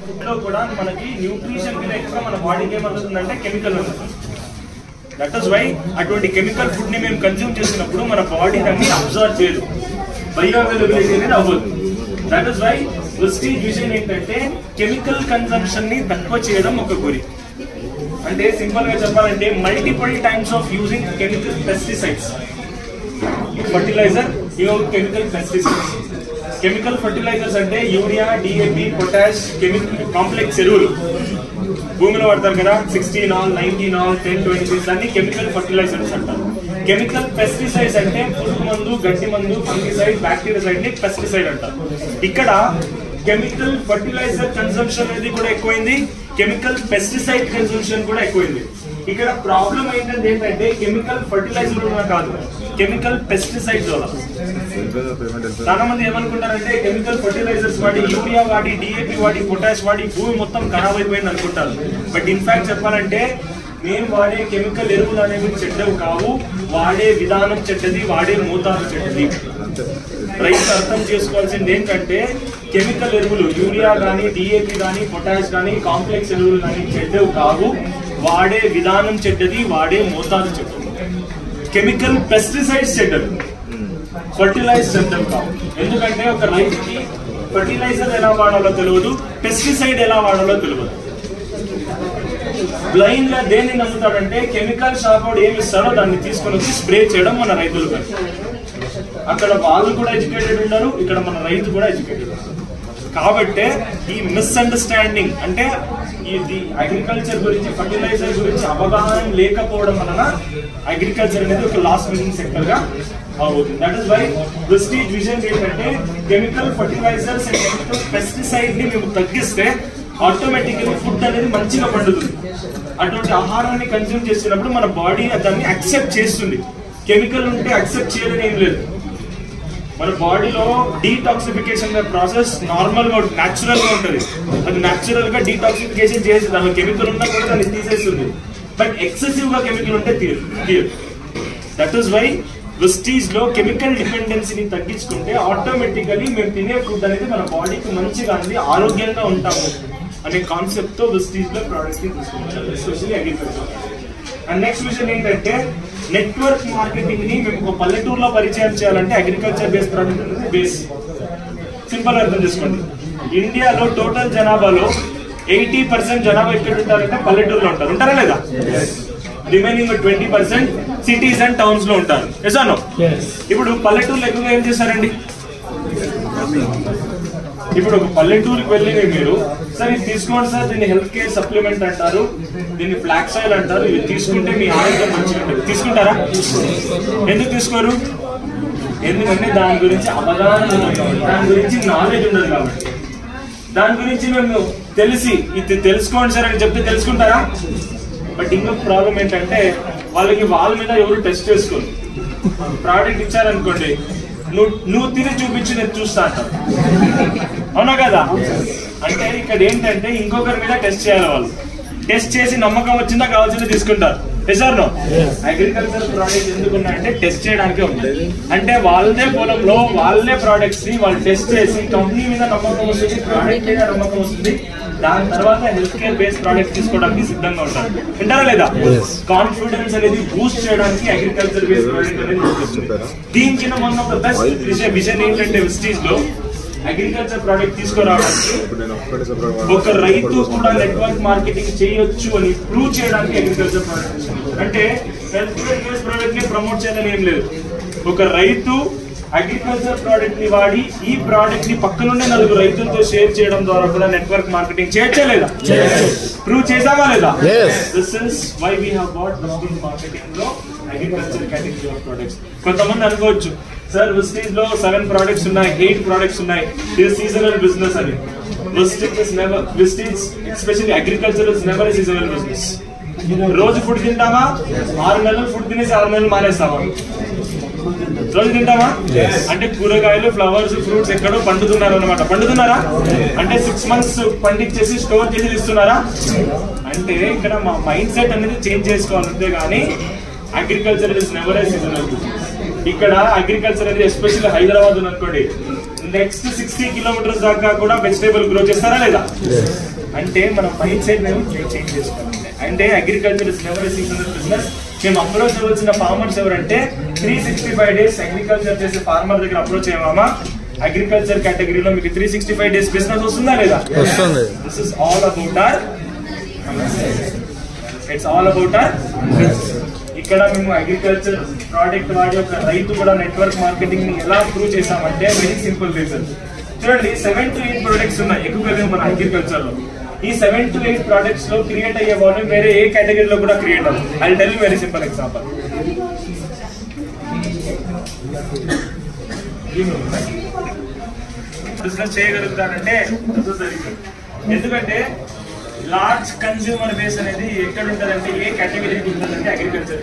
Food లో కూడా మనకి న్యూట్రిషన్ కన్నా ఎక్కువ మన బాడీకి ఏమవుతుందంటే కెమికల్ ఉంటుంది. దట్ ఈస్ వై అటువంటి కెమికల్ ఫుడ్ ని మేము కన్జ్యూమ్ చేసినప్పుడు మన బాడీ దాన్ని అబ్జర్వ్ చేయదు, బయో అవైలబిలిటీ అనేది అవ్వదు. That is why Prestige vision ఏంటంటే కెమికల్ కన్సంప్షన్ ని తక్కువ చేయడం ఒక గురి. అంటే సింపుల్ గా చెప్పాలంటే multiple times of using chemical pesticides, fertiliser, chemical pesticides. Chemical fertilisers అంటే urea, DAP, potash, chemical complex ఎరువులు భూమిలో వాడతారు కదా, 16 ఆల్, 19 ఆల్, 10, 26, దాన్ని కెమికల్ ఫర్టిలైజర్స్ అంటారు. కెమికల్ పెస్టిసైడ్స్ అంటే పురుగు మందు, గడ్డి మందు, ఫంగిసైడ్, బ్యాక్టీరియాసైడ్ ని పెస్టిసైడ్ అంటారు. ఇక్కడ కెమికల్ ఫర్టిలైజర్ కన్సంప్షన్ అనేది కూడా ఎక్కువైంది, కెమికల్ పెస్టిసైడ్ కన్సంప్షన్ కూడా ఎక్కువైంది. ఇక్కడ ప్రాబ్లం ఏంటంటే కెమికల్ ఫర్టిలైజర్ వల్ల కాదు, కెమికల్ పెస్టిసైడ్స్ వల్ల. చాలా మంది ఏమనుకుంటారంటే కెమికల్ ఫర్టిలైజర్స్ వాడి, యూరియా వాడి, డిఏపి వాడి, పొటాష్ వాడి భూమి మొత్తం ఖరాబ్ అయిపోయింది అనుకుంటారు. బట్ ఇన్ఫాక్ట్ చెప్పాలంటే మేము వాడే కెమికల్ ఎరువులు అనేవి చెడ్డవి కావు, వాడే విధానం చెడ్డది, వాడే మోతాదు చెడ్డది. రైతు అర్థం చేసుకోవాల్సింది ఏంటంటే కెమికల్ ఎరువులు యూరియా కానీ, డిఏపి కానీ, పొటాష్ కానీ, కాంప్లెక్స్ ఎరువులు కానీ చెడ్డవి కావు, వాడే విధానం చెడ్డది, వాడే మోతాదు చెడ్డది. కెమికల్ పెస్టిసైడ్స్ చెడ్డవి, ఫర్టిలైజర్ చెడ్డవి కావు. ఎందుకంటే ఒక రైతుకి ఫర్టిలైజర్ ఎలా వాడాలో తెలియదు, పెస్టిసైడ్ ఎలా వాడాలో తెలియదు. బ్లైండ్ గా దేన్ని నమ్ముతాడంటే కెమికల్ షాప్ వాడు ఏమి ఇస్తాడో దాన్ని తీసుకొని వచ్చి స్ప్రే చేయడం మన రైతులు కానీ. అక్కడ వాళ్ళు కూడా ఎడ్యుకేటెడ్ ఉన్నారు, ఇక్కడ మన రైతు కూడా ఎడ్యుకేటెడ్ ఉన్నారు. కాబట్టి ఈ మిస్అండర్స్టాండింగ్ అంటే ఇది అగ్రికల్చర్ గురించి, ఫర్టిలైజర్ గురించి అవగాహన లేకపోవడం వలన అగ్రికల్చర్ అనేది ఒక లాస్ట్ మినింగ్ సెక్టర్ గా అవుతుంది. That is why Prestige vision ఏంటంటే chemical fertilisers and chemical pesticide ని మేము తగ్గిస్తే ఆటోమేటికలీ ఫుడ్ అనేది మంచిగా పండుతుంది. అటువంటి ఆహారాన్ని కన్స్యూమ్ చేసినప్పుడు మన బాడీ దాన్ని అక్సెప్ట్ చేస్తుంది. కెమికల్ ఉంటే అక్సెప్ట్ చేయడం ఏం లేదు. మన బాడీలో డీటాక్సిఫికేషన్ ప్రాసెస్ నార్మల్ గా న్యాచురల్ గా ఉంటుంది. అది న్యాచురల్ గా డీటాక్సిఫికేషన్ చేసి దానిలో కెమికల్ ఉన్నా కూడా దాన్ని తీసేస్తుంది. బట్ ఎక్సెసివ్ గా కెమికల్ ఉంటే తీయదు. దట్ ఈస్ వై వెస్టీజ్ లో కెమికల్ డిపెండెన్సీని తగ్గించుకుంటే ఆటోమేటికలీ మేము తినే ఫుడ్ అనేది మన బాడీకి మంచిగా ఉంది, ఆరోగ్యంగా ఉంటాము అనే కాన్సెప్ట్ తో వెస్టీజ్ లో ప్రోడక్ట్స్ ని తీసుకుంటారు, ఎస్పెషల్లీ అగ్రికల్చర్. అండ్ నెక్స్ట్ విషయం ఏంటంటే నెట్వర్క్ మార్కెటింగ్ ని మేము ఒక పల్లెటూరులో పరిచయం చేయాలంటే అగ్రికల్చర్ బేస్డ్ ప్రోడక్ట్ అనేది బేస్. సింపుల్ అర్థం చేసుకోండి. ఇండియాలో టోటల్ జనాభాలో 80% జనాభా ఎక్కడ ఉంటారంటే పల్లెటూరులో ఉంటారు. ఉంటారా లేదా? రిమైనింగ్ 20% సిటీస్ అండ్ టౌన్స్ లో ఉంటారు. Yes or no? ఇప్పుడు పల్లెటూరులో ఎక్కువగా ఏం చేస్తారండి? ఇప్పుడు ఒక పల్లెటూరుకి వెళ్ళి మీరు సార్ ఇది తీసుకోండి సార్, దీన్ని హెల్త్ కేర్ సప్లిమెంట్ అంటారు, దీన్ని ఫ్లాక్స్ ఆయిల్ అంటారు, ఇవి తీసుకుంటే మీ ఆరోగ్యం మంచిగా ఉంటుంది. తీసుకుంటారా? ఎందుకు తీసుకోరు? ఎందుకంటే దాని గురించి అవగాహన ఉండదు, దాని గురించి నాలెడ్జ్ ఉండదు. కాబట్టి దాని గురించి మేము తెలిసి ఇది తెలుసుకోండి సార్ అని చెప్తే తెలుసుకుంటారా? బట్ ఇంకొక ప్రాబ్లం ఏంటంటే వాళ్ళకి వాళ్ళ మీద ఎవరు టెస్ట్ చేసుకోరు. ప్రోడక్ట్ ఇచ్చారనుకోండి, నువ్వు తిని చూపించి నేను చూస్తా అంటారు. అవునా కదా? అంటే ఇక్కడ ఏంటంటే ఇంకొకరి మీద టెస్ట్ చేయాలి. వాళ్ళు టెస్ట్ చేసి నమ్మకం వచ్చిందా కావాల్సింది తీసుకుంటారు. ఎసార్ నో? అగ్రికల్చర్ ప్రోడక్ట్స్ ఎందుకున్నాయంటే టెస్ట్ చేయడానికే ఉంది. అంటే వాళ్ళదే పొలంలో వాళ్ళే ప్రోడక్ట్స్ ని వాళ్ళు టెస్ట్ చేసి కంపెనీ మీద నమ్మకం వస్తుంది, ప్రోడక్ట్ మీద నమ్మకం వస్తుంది, దాని తర్వాత హెల్త్ కేర్ బేస్డ్ ప్రోడక్ట్స్ తీసుకోవడానికి సిద్ధంగా ఉంటారు. వింటారా లేదా? కాన్ఫిడెన్స్ అనేది బూస్ట్ చేయడానికి అగ్రికల్చర్ బేస్డ్ ప్రోడక్ట్ అనేది వస్తుంది. దీనికి one of the best vision ఏంటంటే వెస్టీజ్ లో అగ్రికల్చర్ ప్రోడక్ట్ తీసుకురావడానికి ఒక రైతు కూడా నెట్వర్క్ మార్కెటింగ్ చేయొచ్చు అని ప్రూవ్ చేయడానికి అగ్రికల్చర్ ప్రోడక్ట్. అంటే హెల్త్ కేర్ బేస్డ్ ప్రోడక్ట్ ని ప్రమోట్ చేయాలని ఏం లేదు. ఒక రైతు అగ్రికల్చర్ ప్రోడక్ట్ ని వాడి ఈ ప్రోడక్ట్ ని పక్కనుండే 4 రైతులతో షేర్ చేయడం ద్వారా కూడా నెట్వర్క్ మార్కెటింగ్ చేయొచ్చా లేదా? ప్రూవ్ చేసావా లేదా? This is why we have got Vestige marketing లో అగ్రికల్చర్ కేటగిరీ ఆఫ్ ప్రొడక్ట్స్. కొంతమంది అనుకోవచ్చు సార్ వెస్టీజ్ లో 7 ప్రోడక్ట్స్ ఉన్నాయి, 8 ప్రోడక్ట్స్ ఉన్నాయి, ఇది సీజనల్ బిజినెస్ అని. Vestige especially agriculture is never a seasonal business. రోజు ఫుడ్ తింటామా? 6 నెలలు ఫుడ్ తినేసి 6 నెలలు మానేస్తామా? రోజు తింటామా? అంటే కూరగాయలు, ఫ్లవర్స్, ఫ్రూట్స్ ఎక్కడో పండుతున్నారు అనమాట. పండుతున్నారా? అంటే 6 months పండించేసి స్టోర్ చేసి ఇస్తున్నారా? అంటే ఇక్కడ మా మైండ్ సెట్ అనేది చేంజ్ చేసుకోవాలి. అంతే కానీ agriculture is never A seasonal business. ఇక్కడ అగ్రికల్చర్ అనేది ఎస్పెషల్లీ హైదరాబాద్ అనుకోండి, నెక్స్ట్ 60 kilometers దాకా కూడా వెజిటేబుల్ గ్రో చేస్తారా లేదా? అంటే మనం మైండ్ సెట్ చేంజ్ చేసుకోవాలి. అంటే agriculture is never seasonal business. మేము అప్రోచ్ అవ్వాల్సిన ఫార్మర్స్ ఎవరంటే 365 డేస్ అగ్రికల్చర్ చేసే ఫార్మర్ దగ్గర అప్రోచ్ అయ్యామా. అగ్రికల్చర్ కేటగిరీలో మీకు 365 డేస్ బిజినెస్ వస్తుందా లేదా? This is all about our, it's all about our. ఇక్కడ మేము అగ్రికల్చర్ ప్రోడక్ట్ వాడి ఒక రైతు కూడా నెట్వర్క్ మార్కెటింగ్ ని ఎలా ప్రూవ్ చేసామంటే వెరీ సింపుల్ రీజన్. చూడండి 7 to 8 ప్రొడక్ట్స్ ఉన్నాయి ఎక్కువగా మన అగ్రికల్చర్ లో. ఈ 7 to 8 ప్రొడక్ట్స్ లో క్రియేట్ అయ్యే వాల్యూమ్ వేరే ఏ కేటగిరీలో కూడా క్రియేట్ అవ్వదు. I tell you very simple example. Business చేయగలుగుతారంటే ఎందుకంటే లార్జ్ కన్స్యూమర్ బేస్ అనేది ఎక్కడ ఉంటుందంటే ఏ కేటగిరీకి ఉంటుందంటే అగ్రికల్చర్.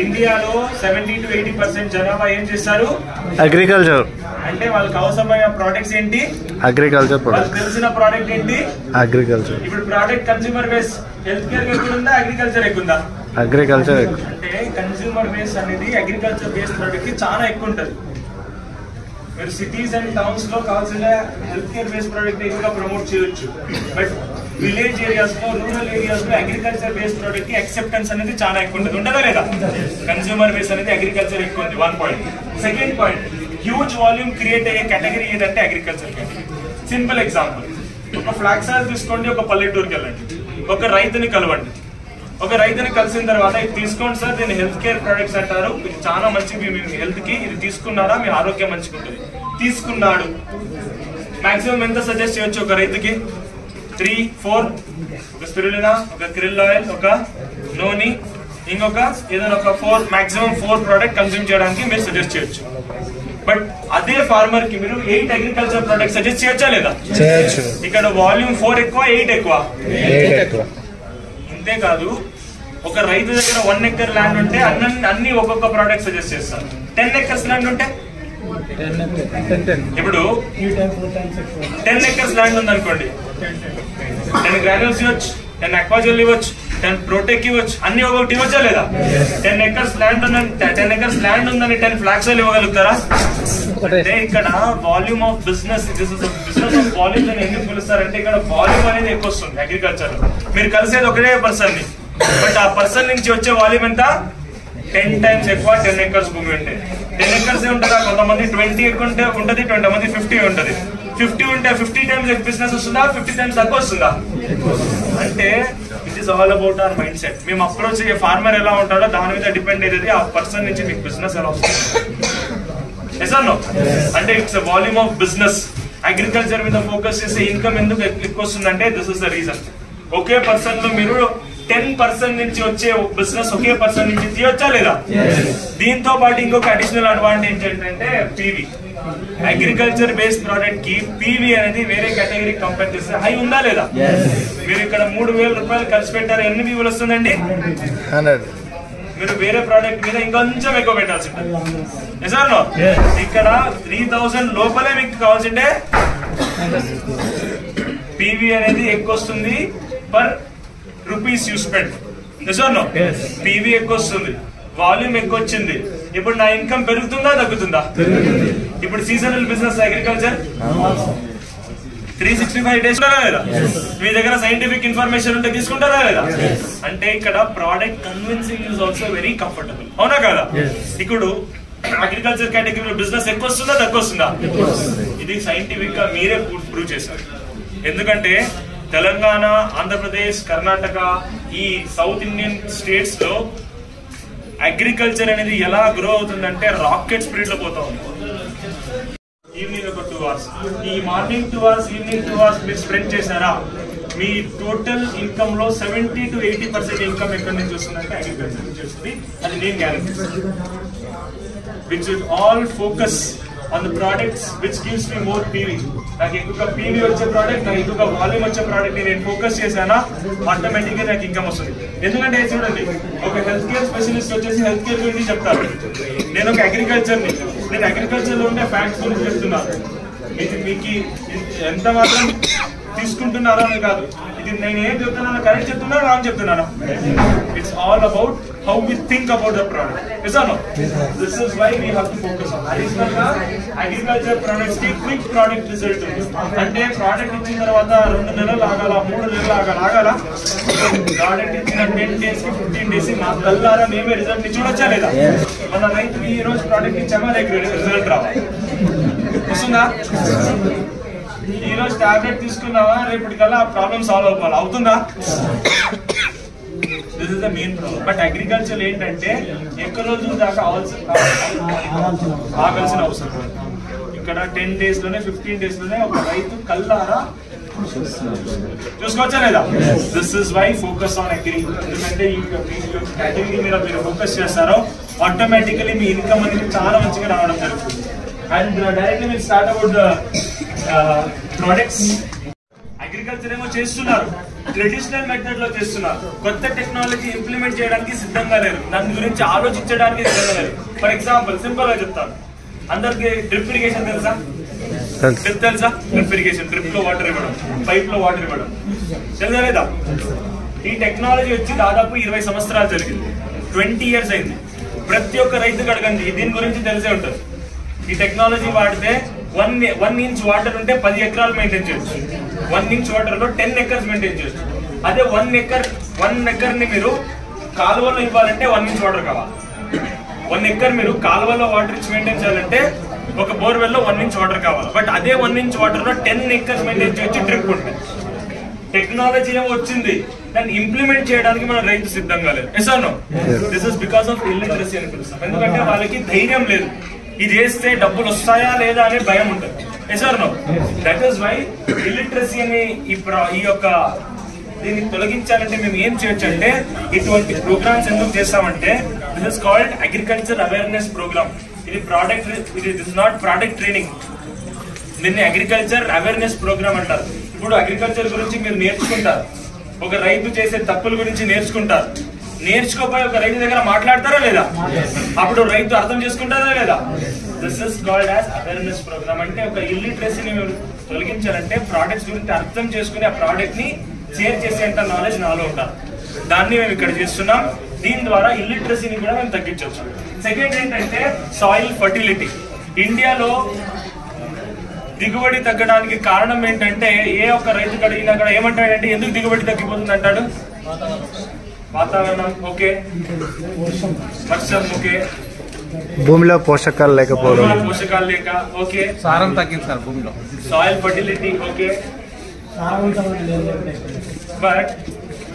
ఇండియాలో 70 to 80% జనాభా ఏం చేస్తారు? అగ్రికల్చర్. అంటే వాళ్ళకి అవసరమైన ప్రోడక్ట్స్ ఏంటి? అగ్రికల్చర్. వాళ్ళకి తెలిసిన ప్రోడక్ట్ ఏంటి? అగ్రికల్చర్. ఇప్పుడు product consumer base health care ఎక్కువ ఉందా, అగ్రికల్చర్ ఎక్కువ ఉందా? అగ్రికల్చర్. అంటే కన్స్యూమర్ బేస్ అనేది అగ్రికల్చర్ బేస్డ్ ప్రోడక్ట్ కి చాలా ఎక్కువ ఉంటుంది. మీరు సిటీస్ అండ్ టౌన్స్ లో కావాల్సిన హెల్త్ కేర్ బేస్డ్ ప్రోడక్ట్ ఎక్కువగా ప్రమోట్ చేయొచ్చు. బట్ విలేజ్ ఏరియాస్ లో, రూరల్ ఏరియాస్ లో అగ్రికల్చర్ బేస్డ్ ప్రోడక్ట్ కి యాక్సెప్టెన్స్ అనేది చాలా ఎక్కువ ఉంటుంది. ఉంటుందా లేదా? కన్స్యూమర్ బేస్ అనేది అగ్రికల్చర్ ఎక్కువ ఉంది. 1 point. Second point, huge volume create అయ్యే కేటగిరీ ఏదంటే అగ్రికల్చర్ కేటగిరీ. సింపుల్ ఎగ్జాంపుల్, ఒక ఫ్లాక్స్ ఆయిల్ తీసుకోండి, ఒక పల్లెటూరుకి వెళ్ళండి, ఒక రైతుని కలవండి. ఒక రైతుని కలిసిన తర్వాత ఇది తీసుకోండి సార్, దీన్ని హెల్త్ కేర్ ప్రొడక్ట్స్ అంటారు, ఇది చాలా మంచిది మీ హెల్త్ కి, ఇది తీసుకున్నారా మీ ఆరోగ్యం మంచిగా ఉంటుంది. తీసుకున్నాడు. మాక్సిమం ఎంత సజెస్ట్ చేయొచ్చు ఒక రైతుకి? 3, 4. ఒక స్పిరులినా, ఒక క్రిల్ ఆయిల్, ఒక నూనె, ఇంకొక ఏదైనా ఒక 4, మాక్సిమం 4 ప్రోడక్ట్ కన్స్యూమ్ చేయడానికి మీరు సజెస్ట్ చేయొచ్చు. బట్ అదే ఫార్మర్ కి మీరు 8 అగ్రికల్చర్ ప్రొడక్ట్ సజెస్ట్ చేయొచ్చా లేదా? ఇక్కడ వాల్యూమ్ 4 ఎక్కువ, 8 ఎక్కువ. ఇంతేకాదు, ఒక రైతు దగ్గర 1 acre ల్యాండ్ ఉంటే అన్ని ఒక్కొక్క ప్రోడక్ట్ సజెస్ట్ చేస్తారు. 10 acres ల్యాండ్ ఉంటే ఇప్పుడు 10 acres ల్యాండ్ ఉంది అనుకోండి, 10 గ్రాన్యూల్స్ ఇవ్వచ్చు, 10 అక్వాజెల్ ఇవ్వచ్చు, 10 ప్రోటెక్ ఇవ్వచ్చు, అన్ని ఒకటి ఇవ్వచ్చా లేదా? 10 acres ల్యాండ్ ఉందని 10 ఫ్లాక్స్ ఇవ్వగలుగుతారా? అంటే ఇక్కడ volume of business, business of volume అని ఎందుకు పిలుస్తారంటే ఇక్కడ వాల్యూమ్ అనేది ఎక్కువ వస్తుంది అగ్రికల్చర్. మీరు కలిసేది ఒకటే పర్సన్ ని, బట్ ఆ పర్సన్ నుంచి వచ్చే వాల్యూమ్ ఎంత? 10 times ఎక్కువ. 10 acres భూమి ఉంటే 10 acres ఉంటుందా? కొంతమంది 20 ఎక్కువ ఉంటుంది, 20 మంది 50 ఉంటుంది. 50 ఉంటే 50 times బిజినెస్ వస్తుందా? 50 times తక్కువ వస్తుందా? అంటే it is all about our mind set. మేము అప్రోచ్ అయ్యే ఫార్మర్ ఎలా ఉంటాడో దాని మీద డిపెండ్ అయ్యేది ఆ పర్సన్ నుంచి మీకు బిజినెస్ ఎలా వస్తుంది. అంటే it's volume of business. Agriculture మీద ఫోకస్ చేసే ఇన్కమ్ ఎందుకు ఎక్కువ వస్తుందంటే this is the reason. Okay person లో మీరు 10% నుంచి వచ్చే బిజినెస్ ఒకే పర్సన్ నుంచి తీయొచ్చా లేదా? దీంతో పాటు ఇంకొక అడిషనల్ అడ్వాంటేజ్ ఏంటంటే పీవీ. అగ్రికల్చర్ బేస్డ్ ప్రోడక్ట్ కి పీవీ అనేది వేరే కేటగిరీ కంపేర్ చేస్తే హై ఉందా లేదా? మీరు ఇక్కడ 3,000 రూపాయలు ఖర్చు పెట్టారు, ఎన్ని పీవీలు వస్తుందండి? 100. మీరు వేరే ప్రోడక్ట్ మీద ఇంకొంచెం ఎక్కువ పెట్టాల్సి ఉంటుంది. ఇక్కడ 3,000 లోపలే మీకు కావాల్సింటే పీవీ అనేది ఎక్కువ వస్తుంది per rupees you spend. PV ఎక్కువ వస్తుంది, వాల్యూమ్ ఎక్కువ వచ్చింది. ఇప్పుడు నా ఇన్కమ్ పెరుగుతుందా తగ్గుతుందా? ఇప్పుడు సీజనల్ బిజినెస్ అగ్రికల్చర్ 365 డేస్ లేదా? మీ దగ్గర సైంటిఫిక్ ఇన్ఫర్మేషన్ ఉంటే తీసుకుంటారా లేదా? అంటే ఇక్కడ product convincing is also very comfortable. అవునా కదా? ఇప్పుడు అగ్రికల్చర్ కేటగిరీలో బిజినెస్ ఎక్కువ వస్తుందా తక్కువ వస్తుందా? ఇది సైంటిఫిక్ గా మీరే ప్రూవ్ చేశారు. ఎందుకంటే తెలంగాణ, ఆంధ్రప్రదేశ్, కర్ణాటక, ఈ సౌత్ ఇండియన్ స్టేట్స్ లో అగ్రికల్చర్ అనేది ఎలా గ్రో అవుతుందంటే రాకెట్ స్పీడ్ లో పోతా ఉంది. ఈవినింగ్ ఒక 2 hours, ఈ మార్నింగ్ 2 hours, ఈవినింగ్ 2 hours మీరు స్పెండ్ చేశారా, మీ టోటల్ ఇన్కమ్ లో 70 to 80% ఇన్కమ్ ఎక్కడి నుంచి వస్తుందంటే అగ్రికల్చర్ నుంచి వస్తుంది. అది నేను guarantee. Which will all focus on the products which gives me more PV. నాకు ఎక్కువ పీవీ వచ్చే ప్రోడక్ట్, నాకు ఎక్కువ వాల్యూమ్ వచ్చే ప్రోడక్ట్ నేను ఫోకస్ చేశానా ఆటోమేటిక్ గా నాకు ఇన్కమ్ వస్తుంది. ఎందుకంటే చూడండి, ఒక హెల్త్ కేర్ స్పెషలిస్ట్ వచ్చేసి హెల్త్ కేర్ గురించి చెప్తారు. నేను ఒక అగ్రికల్చర్ ని, నేను అగ్రికల్చర్ లో ఉండే ఫ్యాక్ట్స్ గురించి చెప్తున్నాను. మీకు ఎంత మాత్రం తీసుకుంటున్నారో అని కాదు, ఇది నేను ఏం చెప్తున్నాను, కరెక్ట్ చెప్తున్నాను, రాంగ్ చెప్తున్నాను? It's all about how we think about the product. Yes or no? This is why we have to focus on. Additional గా అగ్రికల్చర్ ప్రొడక్ట్స్ కి క్విక్ ప్రోడక్ట్ రిజల్ట్ ఉంది. అంటే ప్రోడక్ట్ ఇచ్చిన తర్వాత 2 నెలలు ఆగాల, 3 నెలలు ఆగాల. ప్రోడక్ట్ ఇచ్చిన 10 days కి 15 days మా కల్లారా మేమే రిజల్ట్ ని చూడొచ్చా లేదా? మన రైతుకి ఈ రోజు ప్రోడక్ట్ ఇచ్చామా, రేపు రిజల్ట్ రావాలి. వస్తుందా? ఈ రోజు టాబ్లెట్ తీసుకున్నావా, రేపటికల్లా ఆ ప్రాబ్లమ్ సాల్వ్ అవ్వాలి. అవుతుందా? This is the main problem. But agriculture ఏంటంటే ఎక్కువ రోజుల దాకా ఆగాల్సిన అవసరం. ఇక్కడ 10 days లోనే 15 days లోనే ఒక రైతు కల్లారా చూసుకోవచ్చా లేదా? This is why focus on agri. ఎందుకంటే ఈ కేటగిరీ మీద మీరు ఫోకస్ చేస్తారో ఆటోమేటికలీ మీ ఇన్కమ్ అనేది చాలా మంచిగా రావడం జరుగుతుంది. అండ్ డైరెక్ట్లీ మీరు start about the products. Agriculture ఏమో చేస్తున్నారు, ట్రెడిషనల్ మెథడ్ లో చేస్తున్నారు. కొత్త టెక్నాలజీ ఇంప్లిమెంట్ చేయడానికి సిద్ధంగా లేరు, దాని గురించి ఆలోచించడానికి సిద్ధంగా లేరు. ఫర్ ఎగ్జాంపుల్ సింపుల్ గా చెప్తాను, అందరికి డ్రిప్ ఇరిగేషన్ తెలుసా? డ్రిప్ తెలుసా? డ్రిప్ ఇరిగేషన్, డ్రిప్ లో వాటర్ ఇవ్వడం, పైప్ లో వాటర్ ఇవ్వడం తెలుసా లేదా? ఈ టెక్నాలజీ వచ్చి దాదాపు 20 సంవత్సరాలు జరిగింది, 20 years అయింది. ప్రతి ఒక్క రైతుకు అడగండి, దీని గురించి తెలిసే ఉంటుంది. ఈ టెక్నాలజీ వాడితే 1 inch వాటర్ ఉంటే 10 ఎకరాలు మెయింటైన్ చేయొచ్చు. 1 inch వాటర్ లో 10 acres మెయింటైన్ చేయొచ్చు. అదే 1 acre ని మీరు కాలువలో ఇవ్వాలంటే 1 inch వాటర్ కావాలి. 1 acre మీరు కాలువలో వాటర్ ఇచ్చి మెయింటైన్ చేయాలంటే ఒక బోర్వెల్ లో 1 inch వాటర్ కావాలి. బట్ అదే 1 inch వాటర్ లో 10 acres మెయింటైన్ చేయొచ్చు డ్రిప్ ఉంటే. టెక్నాలజీ ఏమో వచ్చింది, దాన్ని ఇంప్లిమెంట్ చేయడానికి మన రైతు సిద్ధంగా లేదు. Yes or no? This is because of illiteracy అని పిలుస్తాం. ఎందుకంటే వాళ్ళకి ధైర్యం లేదు, ఇది చేస్తే డబ్బులు వస్తాయా లేదా అనే భయం ఉంటుంది. Yes or no? That is why illiteracy అని ఈ యొక్క దీన్ని తొలగించాలంటే మేము ఏం చేయొచ్చు అంటే, ఇటువంటి ప్రోగ్రామ్స్ ఎందుకు చేస్తామంటే, this is called agriculture awareness program. ఇది ఇస్ నాట్ ప్రోడక్ట్ ట్రైనింగ్, దీన్ని అగ్రికల్చర్ అవేర్నెస్ ప్రోగ్రామ్ అంటారు. ఇప్పుడు అగ్రికల్చర్ గురించి మీరు నేర్చుకుంటారు, ఒక రైతు చేసే తప్పుల గురించి నేర్చుకుంటారు. నేర్చుకోపోయి ఒక రైతు దగ్గర మాట్లాడతారా లేదా? అప్పుడు రైతు అర్థం చేసుకుంటారా లేదా? This is called as awareness program. అంటే ఒక ఇల్లిటరసీని మేము తొలగించాలంటే ప్రోడక్ట్స్ గురించి అర్థం చేసుకుని ఆ ప్రోడక్ట్ ని షేర్ చేసేంత నాలెడ్జ్ నాలో ఉండాలి. దాన్ని మేము ఇక్కడ చేస్తున్నాం. దీని ద్వారా ఇల్లిటరసీని కూడా మేము తగ్గించవచ్చు. సెకండ్ ఏంటంటే సాయిల్ ఫర్టిలిటీ. ఇండియాలో దిగుబడి తగ్గడానికి కారణం ఏంటంటే, ఏ ఒక్క రైతు అడిగినా కూడా ఏమంటాడంటే, ఎందుకు దిగుబడి తగ్గిపోతుంది అంటాడు? వాతావరణం ఓకే, వర్షం ఓకే, భూమిలో పోషకాలు లేకపోవడం, పోషకాలు లేక ఓకే, సారం తగ్గింది సార్ భూమిలో, soil fertility okay. But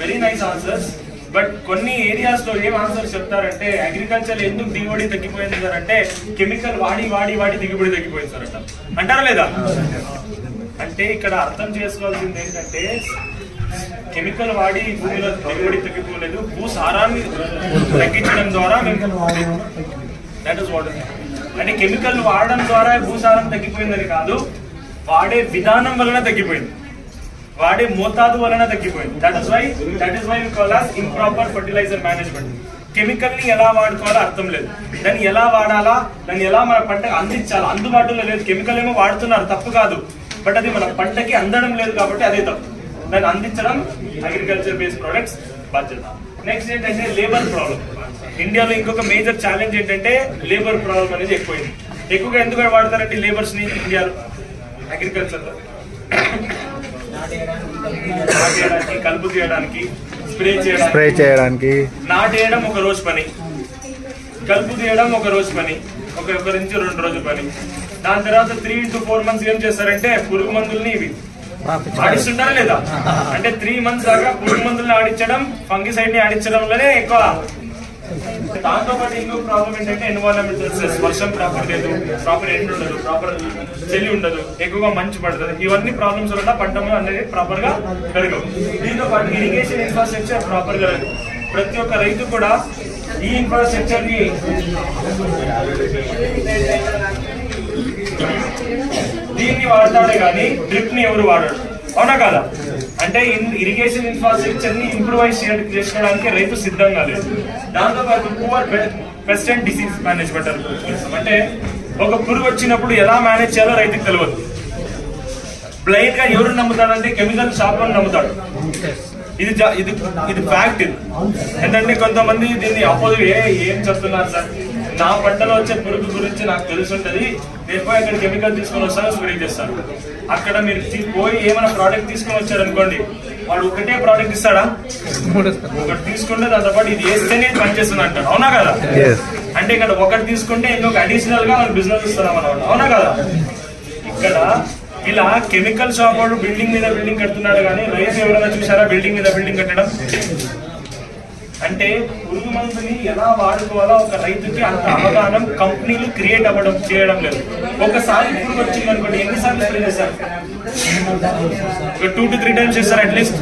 very nice answers. But కొన్ని ఏరియాస్ లో ఏం ఆన్సర్స్ చెప్తారంటే, అగ్రికల్చర్ ఎందుకు దిగుబడి తగ్గిపోయింది సార్ అంటే, కెమికల్ వాడి దిగుబడి తగ్గిపోయింది సార్ అంటారా లేదా? అంటే ఇక్కడ అర్థం చేసుకోవాల్సింది ఏంటంటే, కెమికల్ వాడి భూమిలో దిగుబడి తగ్గిపోలేదు, భూసారాన్ని తగ్గించడం ద్వారా దట్ ఇస్ వాట్. అంటే కెమికల్ వాడడం ద్వారా భూసారం తగ్గిపోయిందని కాదు, వాడే విధానం వలన తగ్గిపోయింది, వాడే మోతాదు వలన తగ్గిపోయింది. That is why we call as improper fertiliser management. Chemical ని ఎలా వాడుకోవాలో అర్థం లేదు, దాన్ని ఎలా వాడాలా, దాన్ని ఎలా మన పంటకు అందించాలా అందుబాటులో లేదు. కెమికల్ ఏమో వాడుతున్నారు, తప్పు కాదు, బట్ అది మన పంటకి అందడం లేదు కాబట్టి అదే తప్పు. దాన్ని అందించడం అగ్రికల్చర్ బేస్డ్ ప్రొడక్ట్స్ బాధ్యత. నెక్స్ట్ ఏంటంటే లేబర్ ప్రాబ్లం. ఇండియాలో ఇంకొక మేజర్ ఛాలెంజ్ ఏంటంటే లేబర్ ప్రాబ్లం అనేది ఎక్కువగా ఎందుకు వాడతారంటే లేబర్స్ ని ఇండియాలో అగ్రికల్చర్ లో నాటేయడానికి, కలుపు తీయడానికి, స్ప్రే చేయడానికి. నాటేయడం ఒక రోజు పని, కలుపు తీయడం ఒక రోజు పని, ఒక నుంచి 2 రోజుల పని. దాని తర్వాత 3 to 4 months ఏం చేస్తారంటే పురుగు మందుల్ని ఇవి ఆడిస్తుంటారా లేదా? అంటే 3 months దాకా పురుగు మందుల్ని ఆడించడం, ఫంగిసైడ్ ని ఆడించడంలోనే ఎక్కువ. దాంతో పాటు ఇంకొక ప్రాబ్లం ఏంటంటే ఎన్విరాన్మెంటల్ స్ట్రెస్. వర్షం ప్రాపర్ లేదు, ప్రాపర్ ఎండ్ ఉండదు, ప్రాపర్ చలి ఉండదు, ఎక్కువగా మంచు పడుతుంది. ఇవన్నీ ప్రాబ్లమ్స్ వల్ల పంటలు అనేది ప్రాపర్ గా పెరగవు. దీంతో పాటు ఇరిగేషన్ ఇన్ఫ్రాస్ట్రక్చర్ ప్రాపర్ గా లేదు. ప్రతి ఒక్క రైతు కూడా ఈ ఇన్ఫ్రాస్ట్రక్చర్ ని దీన్ని వాడతాడే కానీ డ్రిప్ ని ఎవరు వాడాడు, అవునా కదా? అంటే ఇరిగేషన్ ఇన్ఫ్రాస్ట్రక్చర్ ని ఇంప్రూవైజ్ చేసుకోవడానికి రైతు సిద్ధంగా లేదు. దాంతో పాటు poor pest and disease management అంటే ఒక పురుగు వచ్చినప్పుడు ఎలా మేనేజ్ చేయాలో రైతుకు తెలియదు. ప్లెయిన్ గా ఎవరు నమ్ముతాడంటే కెమికల్ షాప్ అని నమ్ముతాడు. ఇది ఇది ఫ్యాక్ట్. ఇది ఎందుకంటే కొంతమంది దీన్ని అపోజిట్ ఏం చెప్తున్నారు సార్, నా పంటలో వచ్చే పురుగు గురించి నాకు తెలుసుంటది, నేను పోయి అక్కడ కెమికల్ తీసుకొని వస్తాను, స్ప్రే చేస్తాను. అక్కడ మీరు పోయి ఏమైనా ప్రోడక్ట్ తీసుకొని వచ్చారనుకోండి, వాడు ఒకటే ప్రోడక్ట్ ఇస్తాడా? ఒకటి తీసుకుంటే దాంతో పాటు ఇది వేస్తేనే పనిచేస్తుంది అంటాడు. అవునా కదా? అంటే ఇక్కడ ఒకటి తీసుకుంటే ఇంకొక అడిషనల్ గా మనం బిజినెస్ ఇస్తున్నాం అన్నమాట. అవునా కదా? ఇక్కడ ఇలా కెమికల్ షాప్ వాడు బిల్డింగ్ మీద బిల్డింగ్ కడుతున్నాడు, కానీ రైతు ఎవరైనా చూసారా బిల్డింగ్ మీద బిల్డింగ్ కట్టడం? అంటే పురుగు మందుని ఎలా వాడుకోవాలో ఒక రైతుకి అంత అవగాహన కంపెనీలు క్రియేట్ అవ్వడం చేయడం లేదు. ఒకసారి పురుగు వచ్చింది అనుకోండి, ఎన్నిసార్లు స్ప్రే చేస్తారు? ఒక 2 to 3 times చేస్తారు అట్లీస్ట్.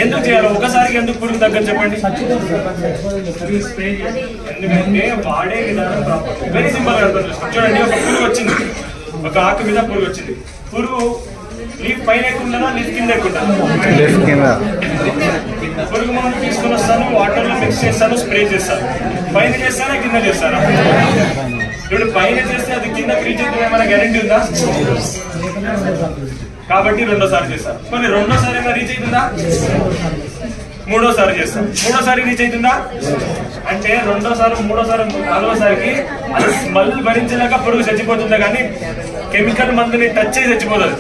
ఎందుకు చేయాలి? ఒకసారికి ఎందుకు పురుగు తగ్గదు చెప్పండి? ఎందుకంటే వాడే విధానం ప్రాపర్. వెరీ సింపుల్ గా అర్థం చేసుకోండి. చూడండి, ఒక పురుగు వచ్చింది, ఒక ఆకు మీద పురుగు వచ్చింది. పురుగు లీఫ్ పైన ఎక్కుంటుందా, లీఫ్ కింద ఎక్కుంటుందా? పురుగు మనం తీసుకొని వస్తాను, వాటర్ లో మిక్స్ చేస్తాను, స్ప్రే చేస్తాను. పైన చేస్తానా కింద చేస్తారా? ఇప్పుడు పైన చేస్తే అది కింద రీచ్ అవుతుంది ఏమైనా గ్యారెంటీ ఉందా? కాబట్టి రెండోసారి చేస్తారు. కొన్ని రెండోసారి ఏమైనా రీచ్ అవుతుందా? మూడోసారి చేస్తాం. మూడోసారి రీచ్ అవుతుందా? అంటే రెండోసారి, మూడోసారి, నాలుగోసారికి అది స్మెల్ భరించలేక పురుగు చచ్చిపోతుందా, కానీ కెమికల్ మందుని టచ్ చేసి చచ్చిపోతుంది.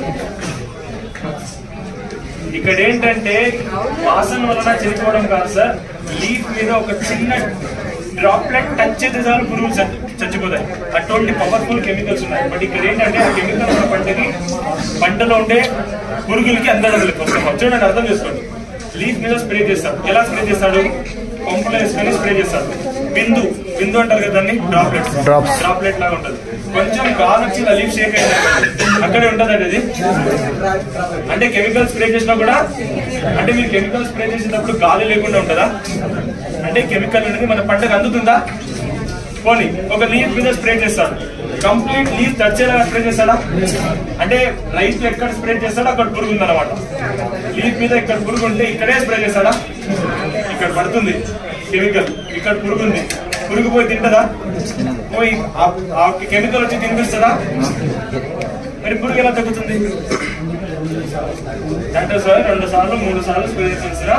ఇక్కడ ఏంటంటే వాసన వలన చనిపోవడం కాదు సార్, లీఫ్ మీద ఒక చిన్న డ్రాప్లెట్ టచ్ చేస్తే చాలు పురుగులు చచ్చిపోతాయి. అటువంటి పవర్ఫుల్ కెమికల్స్ ఉన్నాయి. బట్ ఇక్కడ ఏంటంటే ఆ కెమికల్ పంటలో ఉండే పురుగులకి అందడం వస్తాం. చూడండి, అర్థం చేసుకోండి. లీఫ్ మీద స్ప్రే చేస్తాడు. ఎలా స్ప్రే చేస్తాడు? పంపులో వేసుకొని స్ప్రే చేస్తాడు. బిందు అంటారు కదా దాన్ని, డ్రాప్లెట్ లాగా ఉంటుంది. కొంచెం గాలి వచ్చి లీఫ్ షేక్ అయింది అక్కడే ఉంటుందండి అది. అంటే కెమికల్ స్ప్రే చేసినా కూడా, అంటే మీరు కెమికల్ స్ప్రే చేసేటప్పుడు గాలి లేకుండా ఉంటుందా? అంటే కెమికల్ అనేది మన పంటకు అందుతుందా? పోనీ ఒక లీఫ్ మీద స్ప్రే చేస్తాడు, కంప్లీట్ లీఫ్ వచ్చేలాగా స్ప్రే చేస్తాడా? అంటే రైతు ఎక్కడ స్ప్రే చేస్తాడో అక్కడ పురుగు ఉంది అనమాట. లీఫ్ మీద ఇక్కడ పురుగు ఉంటే ఇక్కడే స్ప్రే చేస్తాడా? ఇక్కడ పడుతుంది కెమికల్, ఇక్కడ పురుగు ఉంది, పురుగు పోయి తింటదా? పోయి ఆ కెమికల్ వచ్చి తినిపిస్తుందా? మరి పురుగు ఎలా తగ్గుతుంది? దట్ ఈస్ వై 2 సార్లు 3 సార్లు స్ప్రే చేసిన.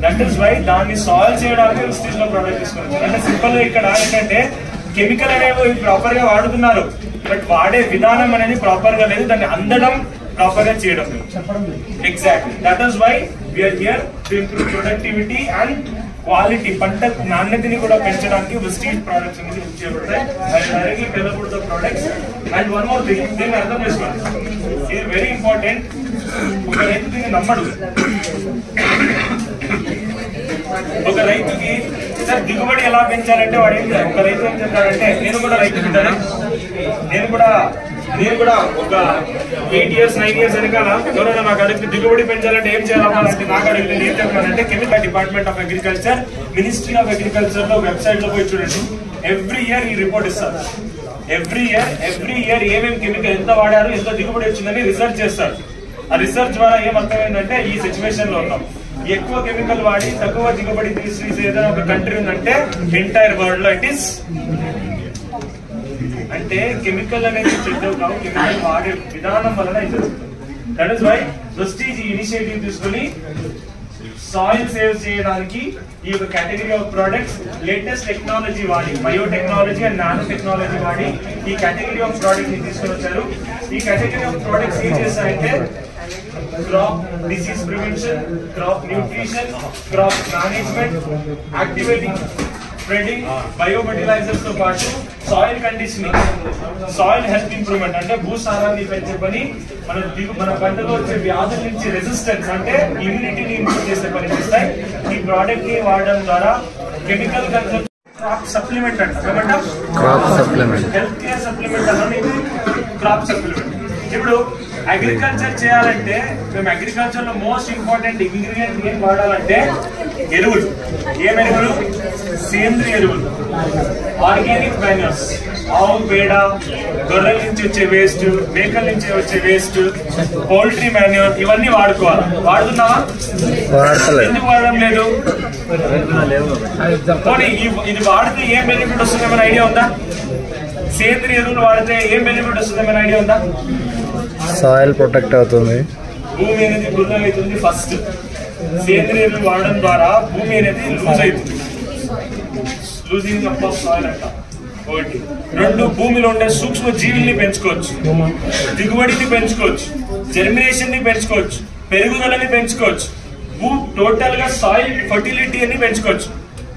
దట్ ఈస్ వై దాన్ని సాల్వ్ చేయడానికి స్టేజ్ లో ప్రోడక్ట్ తీసుకున్నాం. అంటే సింపుల్ గా ఇక్కడ ఏంటంటే కెమికల్ అనేవి ప్రాపర్ గా వాడుతున్నారు, బట్ వాడే విధానం అనేది ప్రాపర్ గా లేదు, దాన్ని అందడం ప్రాపర్ గా చేయడం లేదు. Exactly that is why we're here to improve productivity and quality. పంట నాణ్యతని కూడా పెంచడానికి వెస్టీజ్ ప్రొడక్ట్స్ అనేది యూజ్ చేయబడతాయి. Directly develop the products. And one more thing, దీన్ని అర్థం చేసుకోండి, ఇది వెరీ ఇంపార్టెంట్. ఒక రైతు దీన్ని నమ్మడు. ఒక రైతుకి సార్ దిగుబడి ఎలా పెంచాలంటే వాడు ఏం చేయాలి? ఒక రైతు ఏం చెప్తాడంటే, నేను కూడా రైతు బిడ్డనే, నేను కూడా ఒక 8 years 9 years వెనకాల ఎవరైనా నాకు అడిగితే దిగుబడి పెంచాలంటే ఏం చేయాలంటే నాకు అడిగితే ఏం చెప్పానంటే, chemical department of agriculture, ministry of agriculture లో వెబ్సైట్ లో పోయి చూడండి. ఎవ్రీ ఇయర్ ఈ రిపోర్ట్ ఇస్తారు. ఎవ్రీ ఇయర్ ఏమేమి కెమికల్ ఎంత వాడారు, ఎంత దిగుబడి వచ్చిందని రిసర్చ్ చేస్తారు. ఆ రిసర్చ్ ద్వారా ఏం అర్థమైందంటే, ఈ సిచ్యువేషన్ లో ఉన్నాం, ఎక్కువ కెమికల్ వాడి తక్కువ దిగుబడి తీసి ఏదైనా ఒక కంట్రీ ఉందంటే ఎంటైర్ వరల్డ్ లో ఇట్ ఈస్. అంటే కెమికల్ అనేది చెడ్డవు కావు, కెమికల్ వాడే విధానం వలన ఇది జరుగుతుంది. దట్ ఈస్ వై వెస్టీజ్ ఈ ఇనిషియేటివ్ తీసుకుని సాయిల్ సేవ్ చేయడానికి ఈ యొక్క category of products latest technology వాడి, బయోటెక్నాలజీ అండ్ నానో టెక్నాలజీ వాడి ఈ కేటగిరీ ఆఫ్ ప్రొడక్ట్స్ ని తీసుకొని వచ్చారు. ఈ కేటగిరీ ఆఫ్ ప్రొడక్ట్స్ ఏం చేస్తాయంటే crop disease prevention, crop nutrition, crop management, activating, spreading, biofertilizers తో పాటు soil conditioning, soil health improvement అంటే భూసారాన్ని పెంచే పని, మన పంటలో వచ్చే వ్యాధుల నుంచి రెసిస్టెన్స్ అంటే ఇమ్యూనిటీని ఇంప్రూవ్ చేసే పని చేస్తాయి. ఈ ప్రోడక్ట్ ని వాడడం ద్వారా కెమికల్ కన్సర్న్ క్రాప్ సప్లిమెంట్ అంటారు, crop supplement, health care supplement అన్నది క్రాప్ సప్లిమెంట్. ఇప్పుడు అగ్రికల్చర్ చేయాలంటే మేము అగ్రికల్చర్ లో మోస్ట్ ఇంపార్టెంట్ ఇంగ్రీడియంట్ ఏం వాడాలంటే ఎరువులు. ఏం ఎరువులు? సేంద్రియ ఎరువులు, ఆర్గానిక్ మాన్యూర్స్, ఆవు పేడ, గొర్రెల నుంచి వచ్చే వేస్ట్, మేకల నుంచి వచ్చే వేస్ట్, పౌల్ట్రీ మాన్యూర్, ఇవన్నీ వాడుకోవాలి. వాడుతున్నావా? ఎందుకు వాడడం లేదు? ఇది వాడితే ఏం బెనిఫిట్ వస్తుంది ఏమైనా ఐడియా ఉందా? సేంద్రియ ఎరువులు వాడితే ఏం బెనిఫిట్ వస్తుంది ఏమైనా ఐడియా ఉందా? సాయిల్ ప్రొటెక్ట్ అవుతుంది. భూమి అనేది గుల్లగా అవుతుంది. ఫస్ట్ సేంద్రియ ఎరువులు వాడడం ద్వారా భూమి అనేది లూజ్ అవుతుంది. లూజింగ్ అప్ ఆఫ్ సాయిల్ అంట. ఒకటి. రెండు, భూమిలో ఉండే సూక్ష్మ జీవుల్ని పెంచుకోవచ్చు, దిగుబడిని పెంచుకోవచ్చు, జర్మినేషన్ ని పెంచుకోవచ్చు, పెరుగుదలని పెంచుకోవచ్చు, టోటల్ గా సాయిల్ ఫర్టిలిటీ అని పెంచుకోవచ్చు,